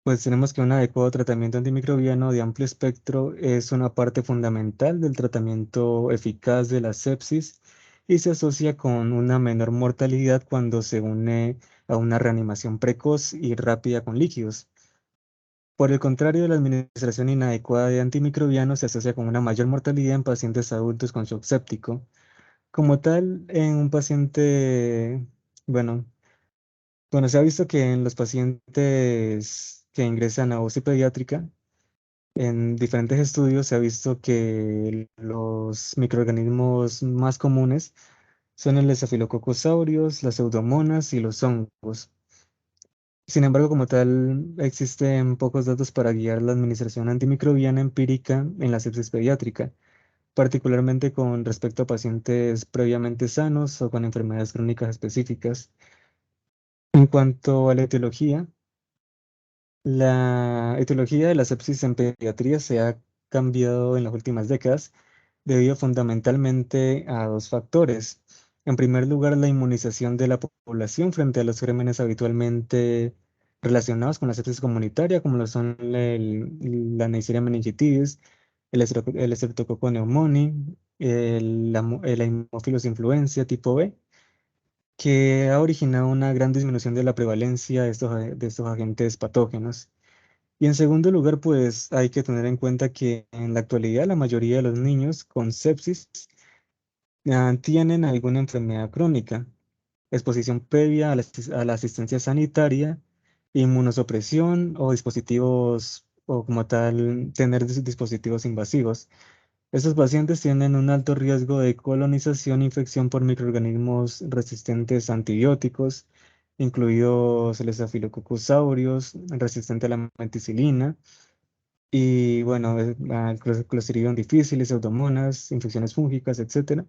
pues tenemos que un adecuado tratamiento antimicrobiano de amplio espectro es una parte fundamental del tratamiento eficaz de la sepsis y se asocia con una menor mortalidad cuando se une a una reanimación precoz y rápida con líquidos. Por el contrario, la administración inadecuada de antimicrobianos se asocia con una mayor mortalidad en pacientes adultos con shock séptico. Como tal, en un paciente, bueno, bueno, se ha visto que en los pacientes que ingresan a UCI pediátrica, en diferentes estudios se ha visto que los microorganismos más comunes son el Staphylococcus aureus, las pseudomonas y los hongos. Sin embargo, como tal, existen pocos datos para guiar la administración antimicrobiana empírica en la sepsis pediátrica, particularmente con respecto a pacientes previamente sanos o con enfermedades crónicas específicas. En cuanto a la etiología de la sepsis en pediatría se ha cambiado en las últimas décadas debido fundamentalmente a dos factores. En primer lugar, la inmunización de la población frente a los gérmenes habitualmente relacionados con la sepsis comunitaria, como lo son la Neisseria meningitis, el Streptococcus pneumoniae, el Haemophilus influenza tipo B, que ha originado una gran disminución de la prevalencia de estos agentes patógenos. Y en segundo lugar, pues hay que tener en cuenta que en la actualidad la mayoría de los niños con sepsis tienen alguna enfermedad crónica, exposición previa a la asistencia sanitaria, inmunosupresión o dispositivos, o como tal, tener dispositivos invasivos. Estos pacientes tienen un alto riesgo de colonización e infección por microorganismos resistentes a antibióticos, incluidos el Staphylococcus aureus, resistente a la meticilina, y bueno, Clostridium difficile, pseudomonas, infecciones fúngicas, etcétera.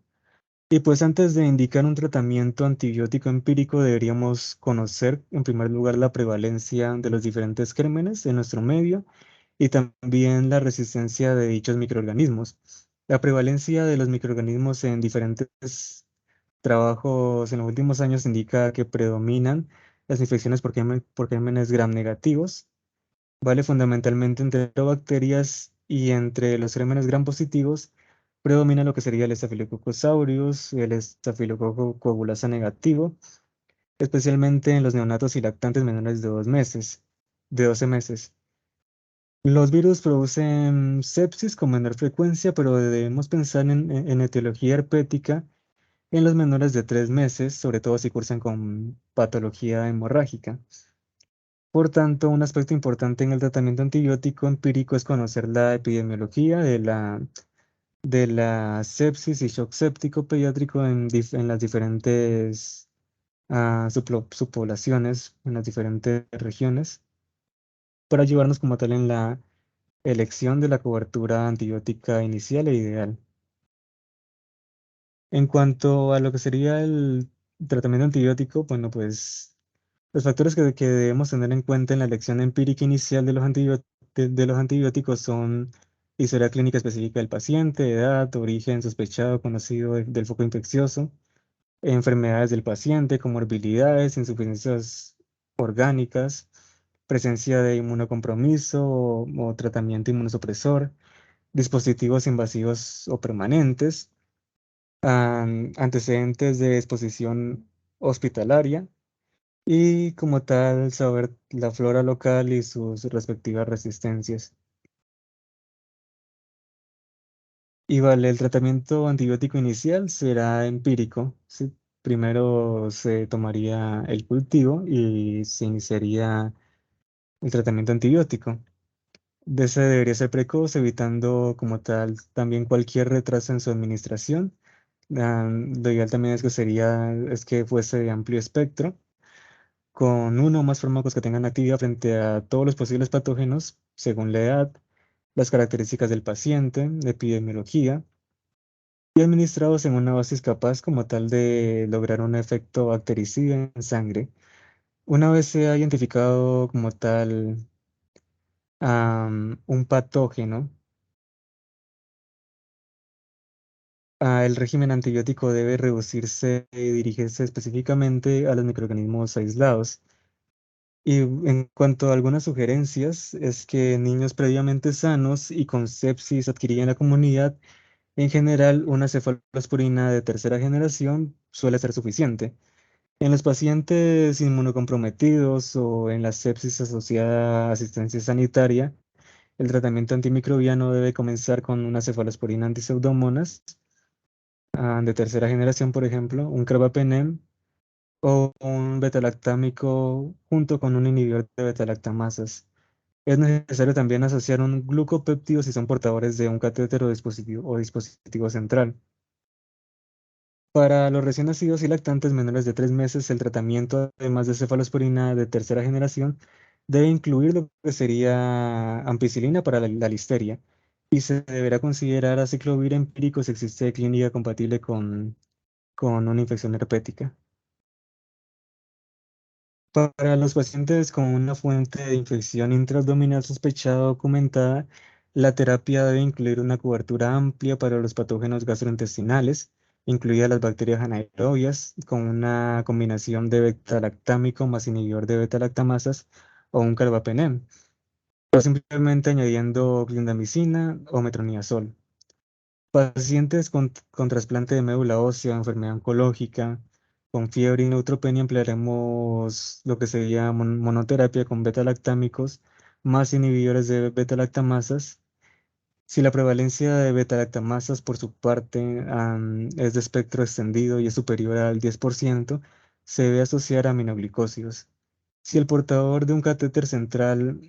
Y pues antes de indicar un tratamiento antibiótico empírico, deberíamos conocer en primer lugar la prevalencia de los diferentes gérmenes en nuestro medio y también la resistencia de dichos microorganismos. La prevalencia de los microorganismos en diferentes trabajos en los últimos años indica que predominan las infecciones por gérmenes gram negativos, ¿vale? Fundamentalmente entre bacterias y entre los gérmenes gram positivos predomina lo que sería el Staphylococcus aureus, el Staphylococcus coagulasa negativo, especialmente en los neonatos y lactantes menores de 2 meses, de 12 meses. Los virus producen sepsis con menor frecuencia, pero debemos pensar en etiología herpética en los menores de 3 meses, sobre todo si cursan con patología hemorrágica. Por tanto, un aspecto importante en el tratamiento antibiótico empírico es conocer la epidemiología de la sepsis y shock séptico pediátrico en las diferentes subpoblaciones, en las diferentes regiones, para ayudarnos como tal en la elección de la cobertura antibiótica inicial e ideal. En cuanto a lo que sería el tratamiento antibiótico, bueno, pues los factores que debemos tener en cuenta en la elección empírica inicial de los antibióticos son historia clínica específica del paciente, edad, origen sospechado, conocido del foco infeccioso, enfermedades del paciente, comorbilidades, insuficiencias orgánicas, presencia de inmunocompromiso o tratamiento inmunosupresor, dispositivos invasivos o permanentes, antecedentes de exposición hospitalaria y como tal saber la flora local y sus respectivas resistencias. Y vale, el tratamiento antibiótico inicial será empírico, ¿sí? Primero se tomaría el cultivo y se iniciaría el tratamiento antibiótico. De ese debería ser precoz, evitando como tal también cualquier retraso en su administración. Lo ideal también es que fuese de amplio espectro, con uno o más fármacos que tengan actividad frente a todos los posibles patógenos, según la edad, las características del paciente, la epidemiología, y administrados en una dosis capaz como tal de lograr un efecto bactericida en sangre. Una vez se ha identificado como tal un patógeno, el régimen antibiótico debe reducirse y dirigirse específicamente a los microorganismos aislados. Y en cuanto a algunas sugerencias, es que niños previamente sanos y con sepsis adquirida en la comunidad, en general, una cefalosporina de tercera generación suele ser suficiente. En los pacientes inmunocomprometidos o en la sepsis asociada a asistencia sanitaria, el tratamiento antimicrobiano debe comenzar con una cefalosporina antiseudomonas de tercera generación, por ejemplo, un carbapenem o un betalactámico junto con un inhibidor de betalactamasas. Es necesario también asociar un glucopéptido si son portadores de un catéter o dispositivo central. Para los recién nacidos y lactantes menores de 3 meses, el tratamiento, además de cefalosporina de tercera generación, debe incluir lo que sería ampicilina para la listeria y se deberá considerar aciclovir empírico si existe clínica compatible con una infección herpética. Para los pacientes con una fuente de infección intraabdominal sospechada o documentada, la terapia debe incluir una cobertura amplia para los patógenos gastrointestinales, incluidas las bacterias anaerobias, con una combinación de beta-lactámico más inhibidor de beta-lactamasas o un carbapenem, o simplemente añadiendo clindamicina o metronidazol. Pacientes con trasplante de médula ósea, enfermedad oncológica, con fiebre y neutropenia, emplearemos lo que sería monoterapia con beta-lactámicos más inhibidores de beta-lactamasas. Si la prevalencia de beta-lactamasas por su parte es de espectro extendido y es superior al 10%, se debe asociar a aminoglicosidos. Si el portador de un catéter central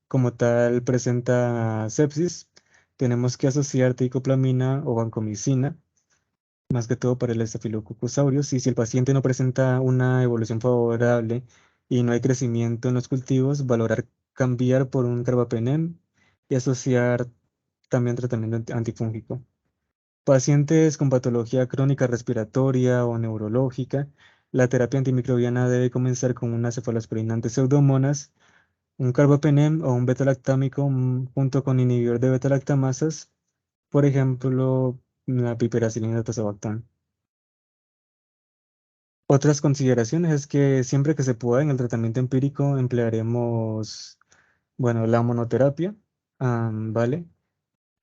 como tal presenta sepsis, tenemos que asociar teicoplamina o vancomicina, más que todo para el Staphylococcus aureus. Y si el paciente no presenta una evolución favorable y no hay crecimiento en los cultivos, valorar cambiar por un carbapenem y asociar también tratamiento antifúngico. Pacientes con patología crónica respiratoria o neurológica, la terapia antimicrobiana debe comenzar con una cefalosporina ante pseudomonas, un carbapenem o un beta-lactámico junto con inhibidor de beta-lactamasas, por ejemplo, la piperacilina tazobactam. Otras consideraciones es que siempre que se pueda en el tratamiento empírico emplearemos, bueno, la monoterapia, ¿vale?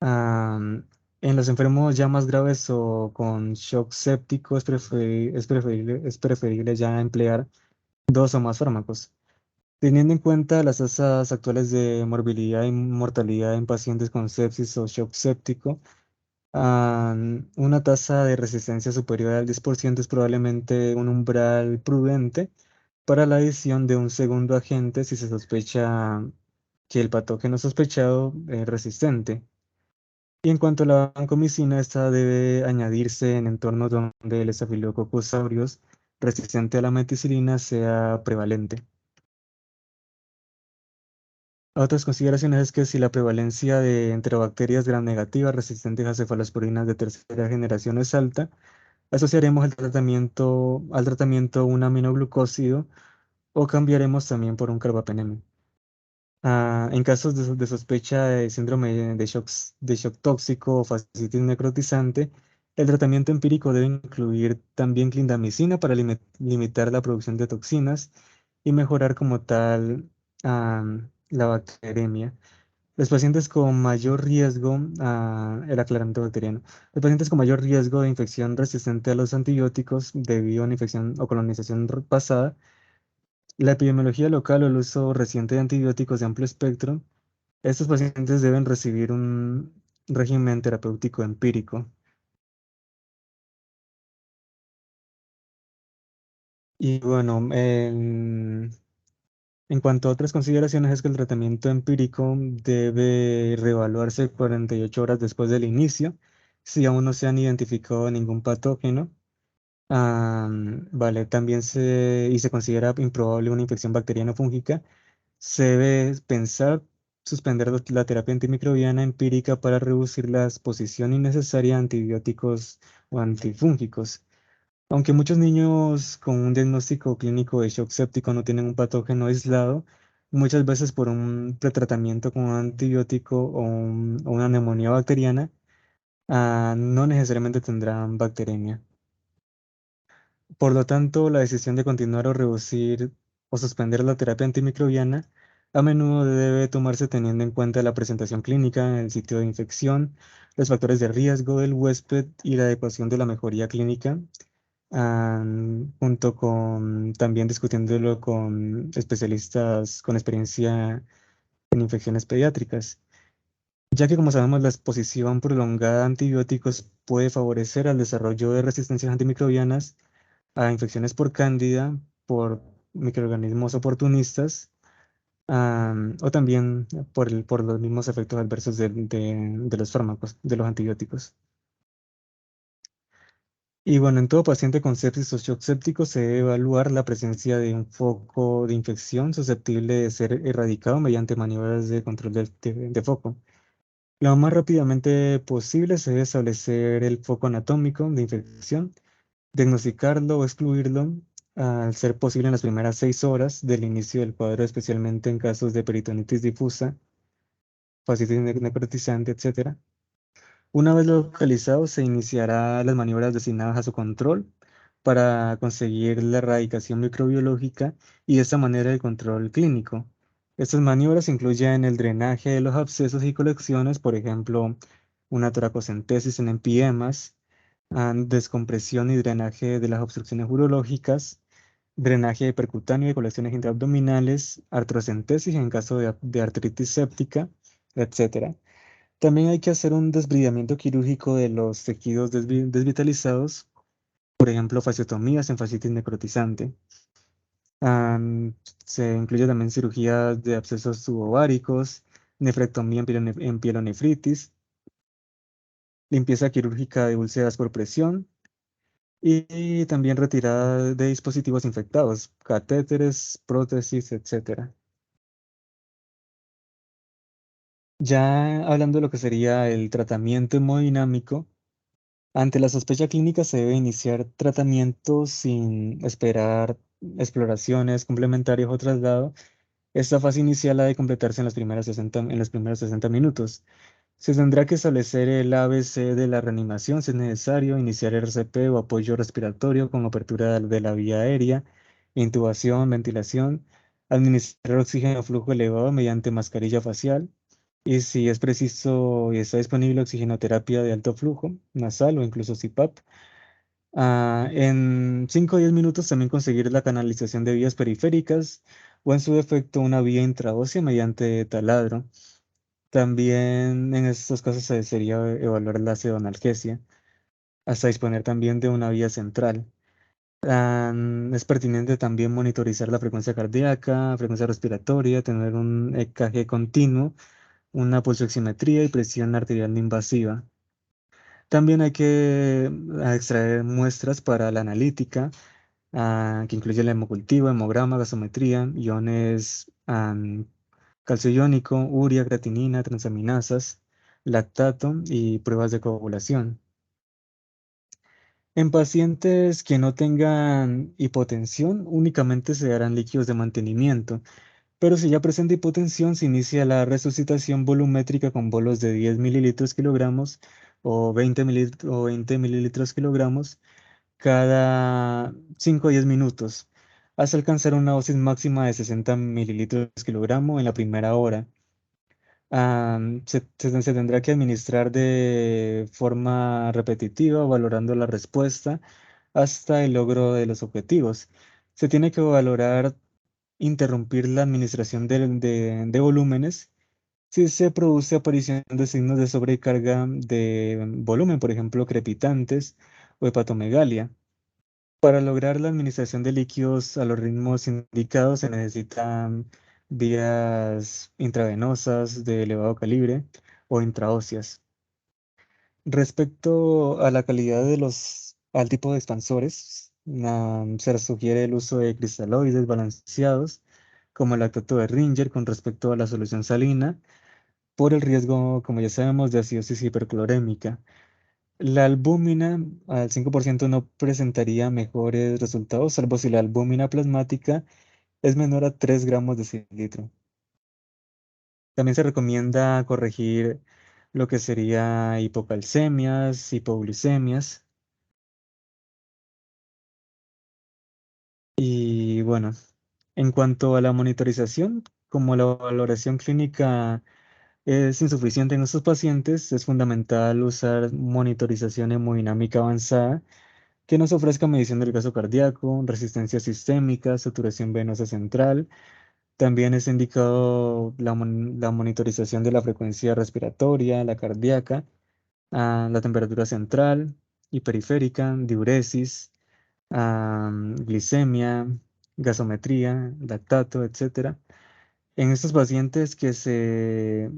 Am, en los enfermos ya más graves o con shock séptico es preferible ya emplear dos o más fármacos. Teniendo en cuenta las tasas actuales de morbilidad y mortalidad en pacientes con sepsis o shock séptico, una tasa de resistencia superior al 10% es probablemente un umbral prudente para la adición de un segundo agente si se sospecha que el patógeno sospechado es resistente. Y en cuanto a la vancomicina, esta debe añadirse en entornos donde el Staphylococcus aureus resistente a la meticilina sea prevalente. Otras consideraciones es que si la prevalencia de enterobacterias gram negativas resistentes a cefalosporinas de tercera generación es alta, asociaremos al tratamiento un aminoglucósido o cambiaremos también por un carbapenem. En casos de sospecha de síndrome de shock tóxico o fascitis necrotizante, el tratamiento empírico debe incluir también clindamicina para limitar la producción de toxinas y mejorar como tal la bacteremia. Los pacientes con mayor riesgo, el aclaramiento bacteriano, los pacientes con mayor riesgo de infección resistente a los antibióticos debido a una infección o colonización pasada, la epidemiología local o el uso reciente de antibióticos de amplio espectro, estos pacientes deben recibir un régimen terapéutico empírico. Y bueno, en cuanto a otras consideraciones es que el tratamiento empírico debe reevaluarse 48 horas después del inicio, si aún no se han identificado ningún patógeno. Vale, también se considera improbable una infección bacteriana o fúngica. Se debe pensar suspender la terapia antimicrobiana empírica para reducir la exposición innecesaria a antibióticos o antifúngicos. Aunque muchos niños con un diagnóstico clínico de shock séptico no tienen un patógeno aislado, muchas veces por un pretratamiento con un antibiótico o una neumonía bacteriana, no necesariamente tendrán bacteremia. Por lo tanto, la decisión de continuar o reducir o suspender la terapia antimicrobiana a menudo debe tomarse teniendo en cuenta la presentación clínica, el sitio de infección, los factores de riesgo del huésped y la adecuación de la mejoría clínica, junto con también discutiéndolo con especialistas con experiencia en infecciones pediátricas, ya que como sabemos la exposición prolongada a antibióticos puede favorecer al desarrollo de resistencias antimicrobianas a infecciones por cándida, por microorganismos oportunistas, o también por los mismos efectos adversos de los fármacos, de los antibióticos. Y bueno, en todo paciente con sepsis o shock séptico se debe evaluar la presencia de un foco de infección susceptible de ser erradicado mediante maniobras de control de foco. Lo más rápidamente posible se debe establecer el foco anatómico de infección, diagnosticarlo o excluirlo al ser posible en las primeras 6 horas del inicio del cuadro, especialmente en casos de peritonitis difusa, fascitis necrotizante, etc. Una vez localizado, se iniciará las maniobras destinadas a su control para conseguir la erradicación microbiológica y de esta manera el control clínico. Estas maniobras incluyen el drenaje de los abscesos y colecciones, por ejemplo, una toracocentesis en empiemas, descompresión y drenaje de las obstrucciones urológicas, drenaje percutáneo de colecciones intraabdominales, artrocentesis en caso de artritis séptica, etc. También hay que hacer un desbridamiento quirúrgico de los tejidos desvitalizados, por ejemplo, fasciotomías en fascitis necrotizante. Se incluye también cirugías de abscesos subováricos, nefrectomía en pielonefritis, limpieza quirúrgica de úlceras por presión y también retirada de dispositivos infectados, catéteres, prótesis, etc. Ya hablando de lo que sería el tratamiento hemodinámico, Ante la sospecha clínica se debe iniciar tratamiento sin esperar exploraciones complementarias o traslado. Esta fase inicial ha de completarse en los primeros 60 minutos. Se tendrá que establecer el ABC de la reanimación si es necesario, iniciar RCP o apoyo respiratorio con apertura de la vía aérea, intubación, ventilación, administrar oxígeno a flujo elevado mediante mascarilla facial y si es preciso y está disponible oxigenoterapia de alto flujo, nasal o incluso CPAP. En 5 o 10 minutos también conseguir la canalización de vías periféricas o en su defecto una vía intraósea mediante taladro. También en estos casos se sería evaluar la pseudoanalgesia, hasta disponer también de una vía central. Es pertinente también monitorizar la frecuencia cardíaca, frecuencia respiratoria, tener un EKG continuo, una pulsoximetría y presión arterial no invasiva. También hay que extraer muestras para la analítica, que incluye el hemocultivo, hemograma, gasometría, iones calcio iónico, urea, creatinina, transaminasas, lactato y pruebas de coagulación. En pacientes que no tengan hipotensión, únicamente se darán líquidos de mantenimiento, pero si ya presenta hipotensión, se inicia la resucitación volumétrica con bolos de 10 mililitros kilogramos o 20 mililitros kilogramos cada 5 o 10 minutos, hasta alcanzar una dosis máxima de 60 mililitros kilogramo en la primera hora. Se tendrá que administrar de forma repetitiva, valorando la respuesta hasta el logro de los objetivos. Se tiene que valorar interrumpir la administración de volúmenes si se produce aparición de signos de sobrecarga de volumen, por ejemplo, crepitantes o hepatomegalia. Para lograr la administración de líquidos a los ritmos indicados se necesitan vías intravenosas de elevado calibre o intraóseas. Respecto a la calidad al tipo de expansores, se sugiere el uso de cristaloides balanceados, como el lactato de Ringer con respecto a la solución salina, por el riesgo, como ya sabemos, de acidosis hiperclorémica. La albúmina al 5% no presentaría mejores resultados, salvo si la albúmina plasmática es menor a 3 gramos de cilitro. También se recomienda corregir lo que sería hipocalcemias, hipoglucemias. Y bueno, en cuanto a la monitorización, como la valoración clínica es insuficiente en estos pacientes, es fundamental usar monitorización hemodinámica avanzada que nos ofrezca medición del gaso cardíaco, resistencia sistémica, saturación venosa central. También es indicado la monitorización de la frecuencia respiratoria, la cardíaca, la temperatura central y periférica, diuresis, glicemia, gasometría, lactato, etcétera. En estos pacientes que se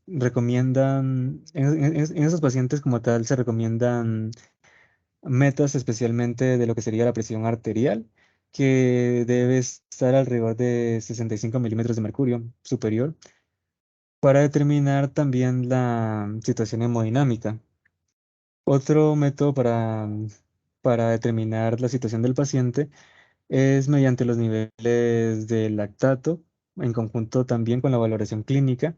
recomiendan, en esos pacientes como tal se recomiendan metas especialmente de lo que sería la presión arterial, que debe estar alrededor de 65 milímetros de mercurio superior, para determinar también la situación hemodinámica. Otro método para determinar la situación del paciente es mediante los niveles de lactato, en conjunto también con la valoración clínica,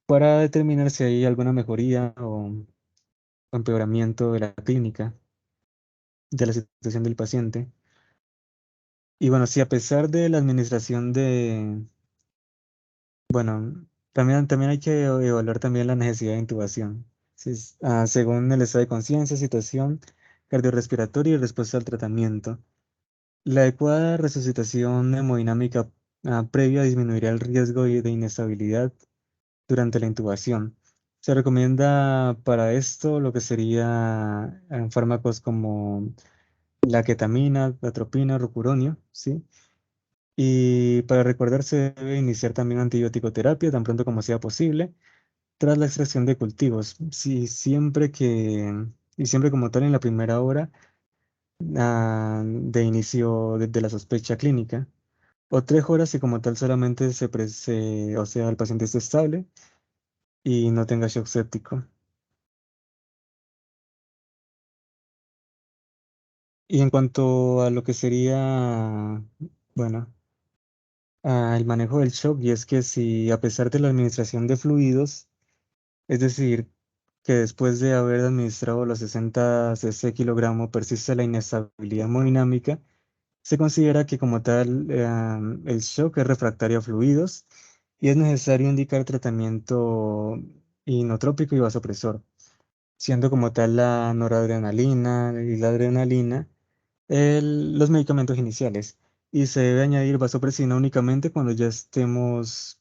para determinar si hay alguna mejoría o empeoramiento de la clínica, de la situación del paciente. Y bueno, si a pesar de la administración bueno, también hay que evaluar también la necesidad de intubación, según el estado de conciencia, situación cardiorrespiratoria y respuesta al tratamiento. La adecuada resucitación hemodinámica previa disminuirá el riesgo de inestabilidad durante la intubación. Se recomienda para esto lo que sería fármacos como la ketamina, la atropina, rucuronio, ¿sí? Y para recordar, se debe iniciar también antibiótico terapia tan pronto como sea posible, tras la extracción de cultivos. Sí, y siempre como tal en la primera hora de inicio de la sospecha clínica, o 3 horas si como tal solamente o sea, el paciente esté estable y no tenga shock séptico. Y en cuanto a lo que sería, bueno, el manejo del shock, y es que si a pesar de la administración de fluidos, es decir, que después de haber administrado los 60 cc kilogramo persiste la inestabilidad hemodinámica, se considera que como tal el shock es refractario a fluidos y es necesario indicar tratamiento inotrópico y vasopresor, siendo como tal la noradrenalina y la adrenalina los medicamentos iniciales. Y se debe añadir vasopresina únicamente cuando ya estemos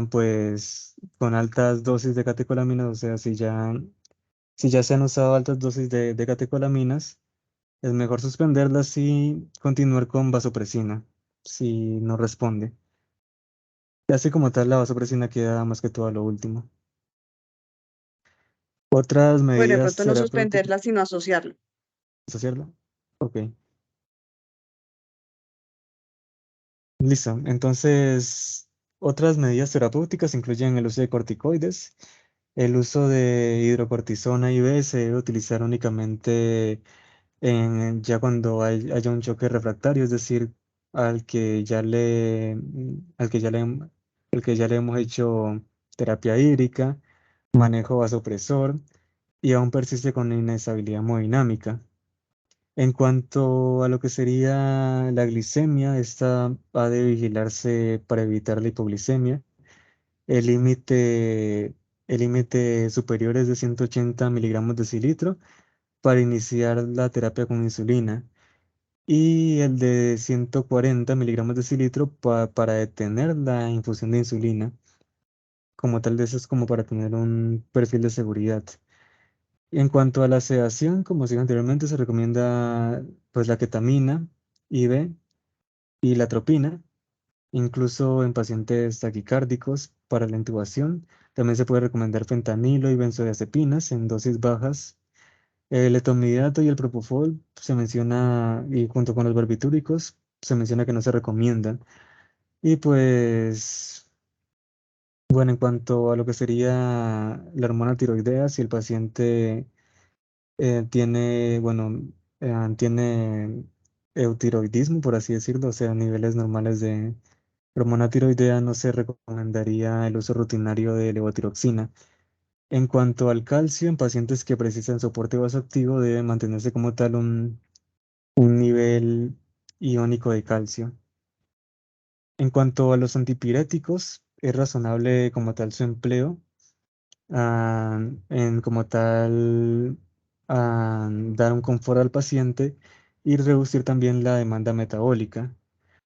pues con altas dosis de catecolaminas, o sea, si ya se han usado altas dosis de catecolaminas, es mejor suspenderlas y continuar con vasopresina si no responde. Y así como tal, la vasopresina queda más que todo a lo último. Otras Bueno, de medidas pronto no terapéuticas, suspenderla, sino asociarlo. ¿hacerlo? Ok, listo. Entonces, otras medidas terapéuticas incluyen el uso de corticoides. El uso de hidrocortisona IV se debe utilizar únicamente ya cuando haya un choque refractario, es decir, al que ya le, al que ya le, al que ya le hemos hecho terapia hídrica, manejo vasopresor y aún persiste con inestabilidad hemodinámica. En cuanto a lo que sería la glicemia, esta ha de vigilarse para evitar la hipoglicemia. El límite, el límite superior es de 180 miligramos de cilitro para iniciar la terapia con insulina y el de 140 miligramos de cilitro para detener la infusión de insulina. Como tal de eso es como para tener un perfil de seguridad. En cuanto a la sedación, como se dijo anteriormente, se recomienda pues la ketamina, IV y la atropina, incluso en pacientes taquicárdicos para la intubación. También se puede recomendar fentanilo y benzodiazepinas en dosis bajas. El etomidate y el propofol se menciona, y junto con los barbitúricos, se menciona que no se recomiendan. Y pues, bueno, en cuanto a lo que sería la hormona tiroidea, si el paciente tiene eutiroidismo, por así decirlo, o sea, niveles normales de hormona tiroidea, no se recomendaría el uso rutinario de levotiroxina. En cuanto al calcio, en pacientes que precisan soporte vasoactivo, debe mantenerse como tal un nivel iónico de calcio. En cuanto a los antipiréticos, es razonable como tal su empleo, en como tal dar un confort al paciente y reducir también la demanda metabólica.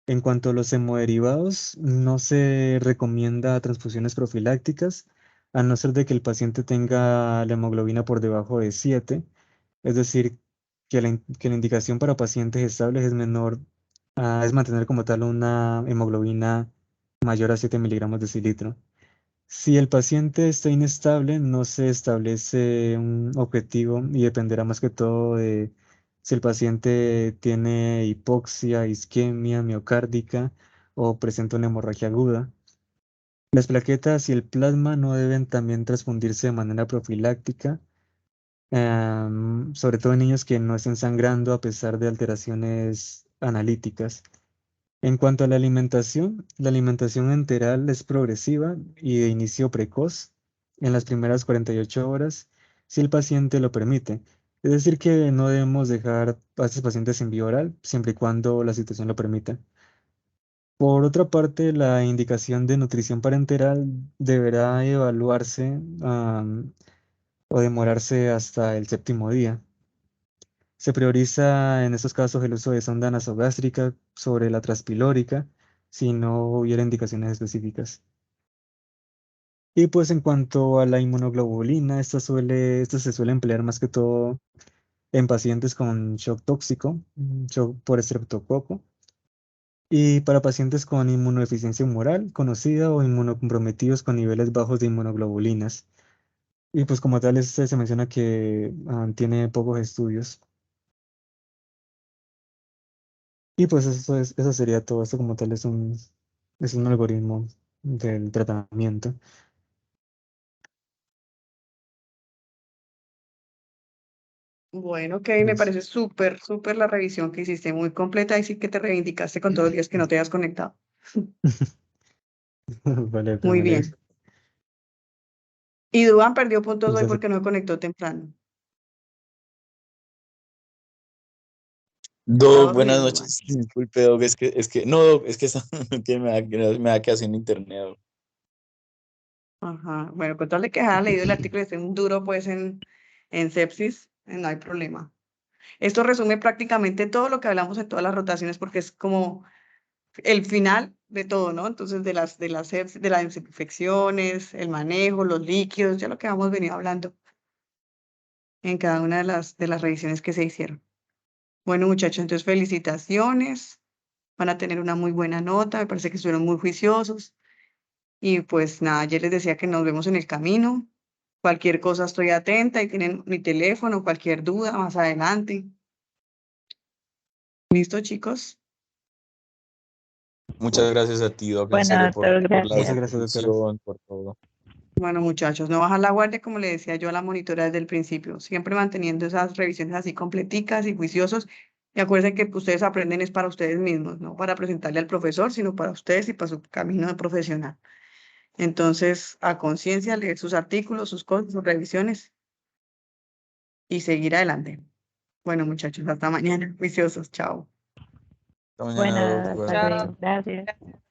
En cuanto a los hemoderivados, no se recomienda transfusiones profilácticas, a no ser de que el paciente tenga la hemoglobina por debajo de 7, es decir, que la indicación para pacientes estables es menor, es mantener como tal una hemoglobina mayor a 7 miligramos de cilitro. Si el paciente está inestable, no se establece un objetivo y dependerá más que todo de si el paciente tiene hipoxia, isquemia miocárdica o presenta una hemorragia aguda. Las plaquetas y el plasma no deben también transfundirse de manera profiláctica, sobre todo en niños que no estén sangrando a pesar de alteraciones analíticas. En cuanto a la alimentación enteral es progresiva y de inicio precoz en las primeras 48 horas, si el paciente lo permite. Es decir, que no debemos dejar a estos pacientes en vía oral, siempre y cuando la situación lo permita. Por otra parte, la indicación de nutrición parenteral deberá evaluarse, o demorarse hasta el séptimo día. Se prioriza en estos casos el uso de sonda nasogástrica sobre la transpilórica si no hubiera indicaciones específicas. Y pues en cuanto a la inmunoglobulina, esta se suele emplear más que todo en pacientes con shock tóxico, shock por estreptococo, y para pacientes con inmunodeficiencia humoral conocida o inmunocomprometidos con niveles bajos de inmunoglobulinas. Y pues como tal, este se menciona que tiene pocos estudios. Y pues eso sería todo. Esto como tal es un algoritmo del tratamiento. Bueno, ok, me Pues, parece súper, súper la revisión que hiciste, muy completa y sí que te reivindicaste con todos los días que no te hayas conectado. vale, Muy me alegra. bien. Y Duván perdió puntos hoy Entonces, porque no se conectó temprano. Está Buenas dormido, Duván. noches. Disculpe, Doc, no, Doc, es que, que me da que hacer internet, Doc. Ajá. Bueno, con tal de que haya leído el artículo y esté un duro pues en sepsis, no hay problema. Esto resume prácticamente todo lo que hablamos en todas las rotaciones porque es como el final de todo, ¿no? Entonces, de las infecciones, el manejo, los líquidos, ya lo que hemos venido hablando en cada una de las revisiones que se hicieron. Bueno, muchachos, entonces felicitaciones. Van a tener una muy buena nota. Me parece que estuvieron muy juiciosos. Y pues nada, ayer les decía que nos vemos en el camino. Cualquier cosa estoy atenta y tienen mi teléfono, cualquier duda más adelante. ¿Listo, chicos? Muchas gracias a ti, Doc, en Bueno, serio, doctor, por la muchas gracias. gracias, doctora. discusión, por todo. Bueno, muchachos, no bajar la guardia como le decía yo a la monitora desde el principio, siempre manteniendo esas revisiones así completicas y juiciosos. Y acuérdense que ustedes aprenden es para ustedes mismos, no para presentarle al profesor, sino para ustedes y para su camino de profesional. Entonces, a conciencia, leer sus artículos, sus cosas, sus revisiones y seguir adelante. Bueno, muchachos, hasta mañana. Juiciosos, chao. Hasta mañana, Doc, Bueno, hasta igualmente. luego. Gracias.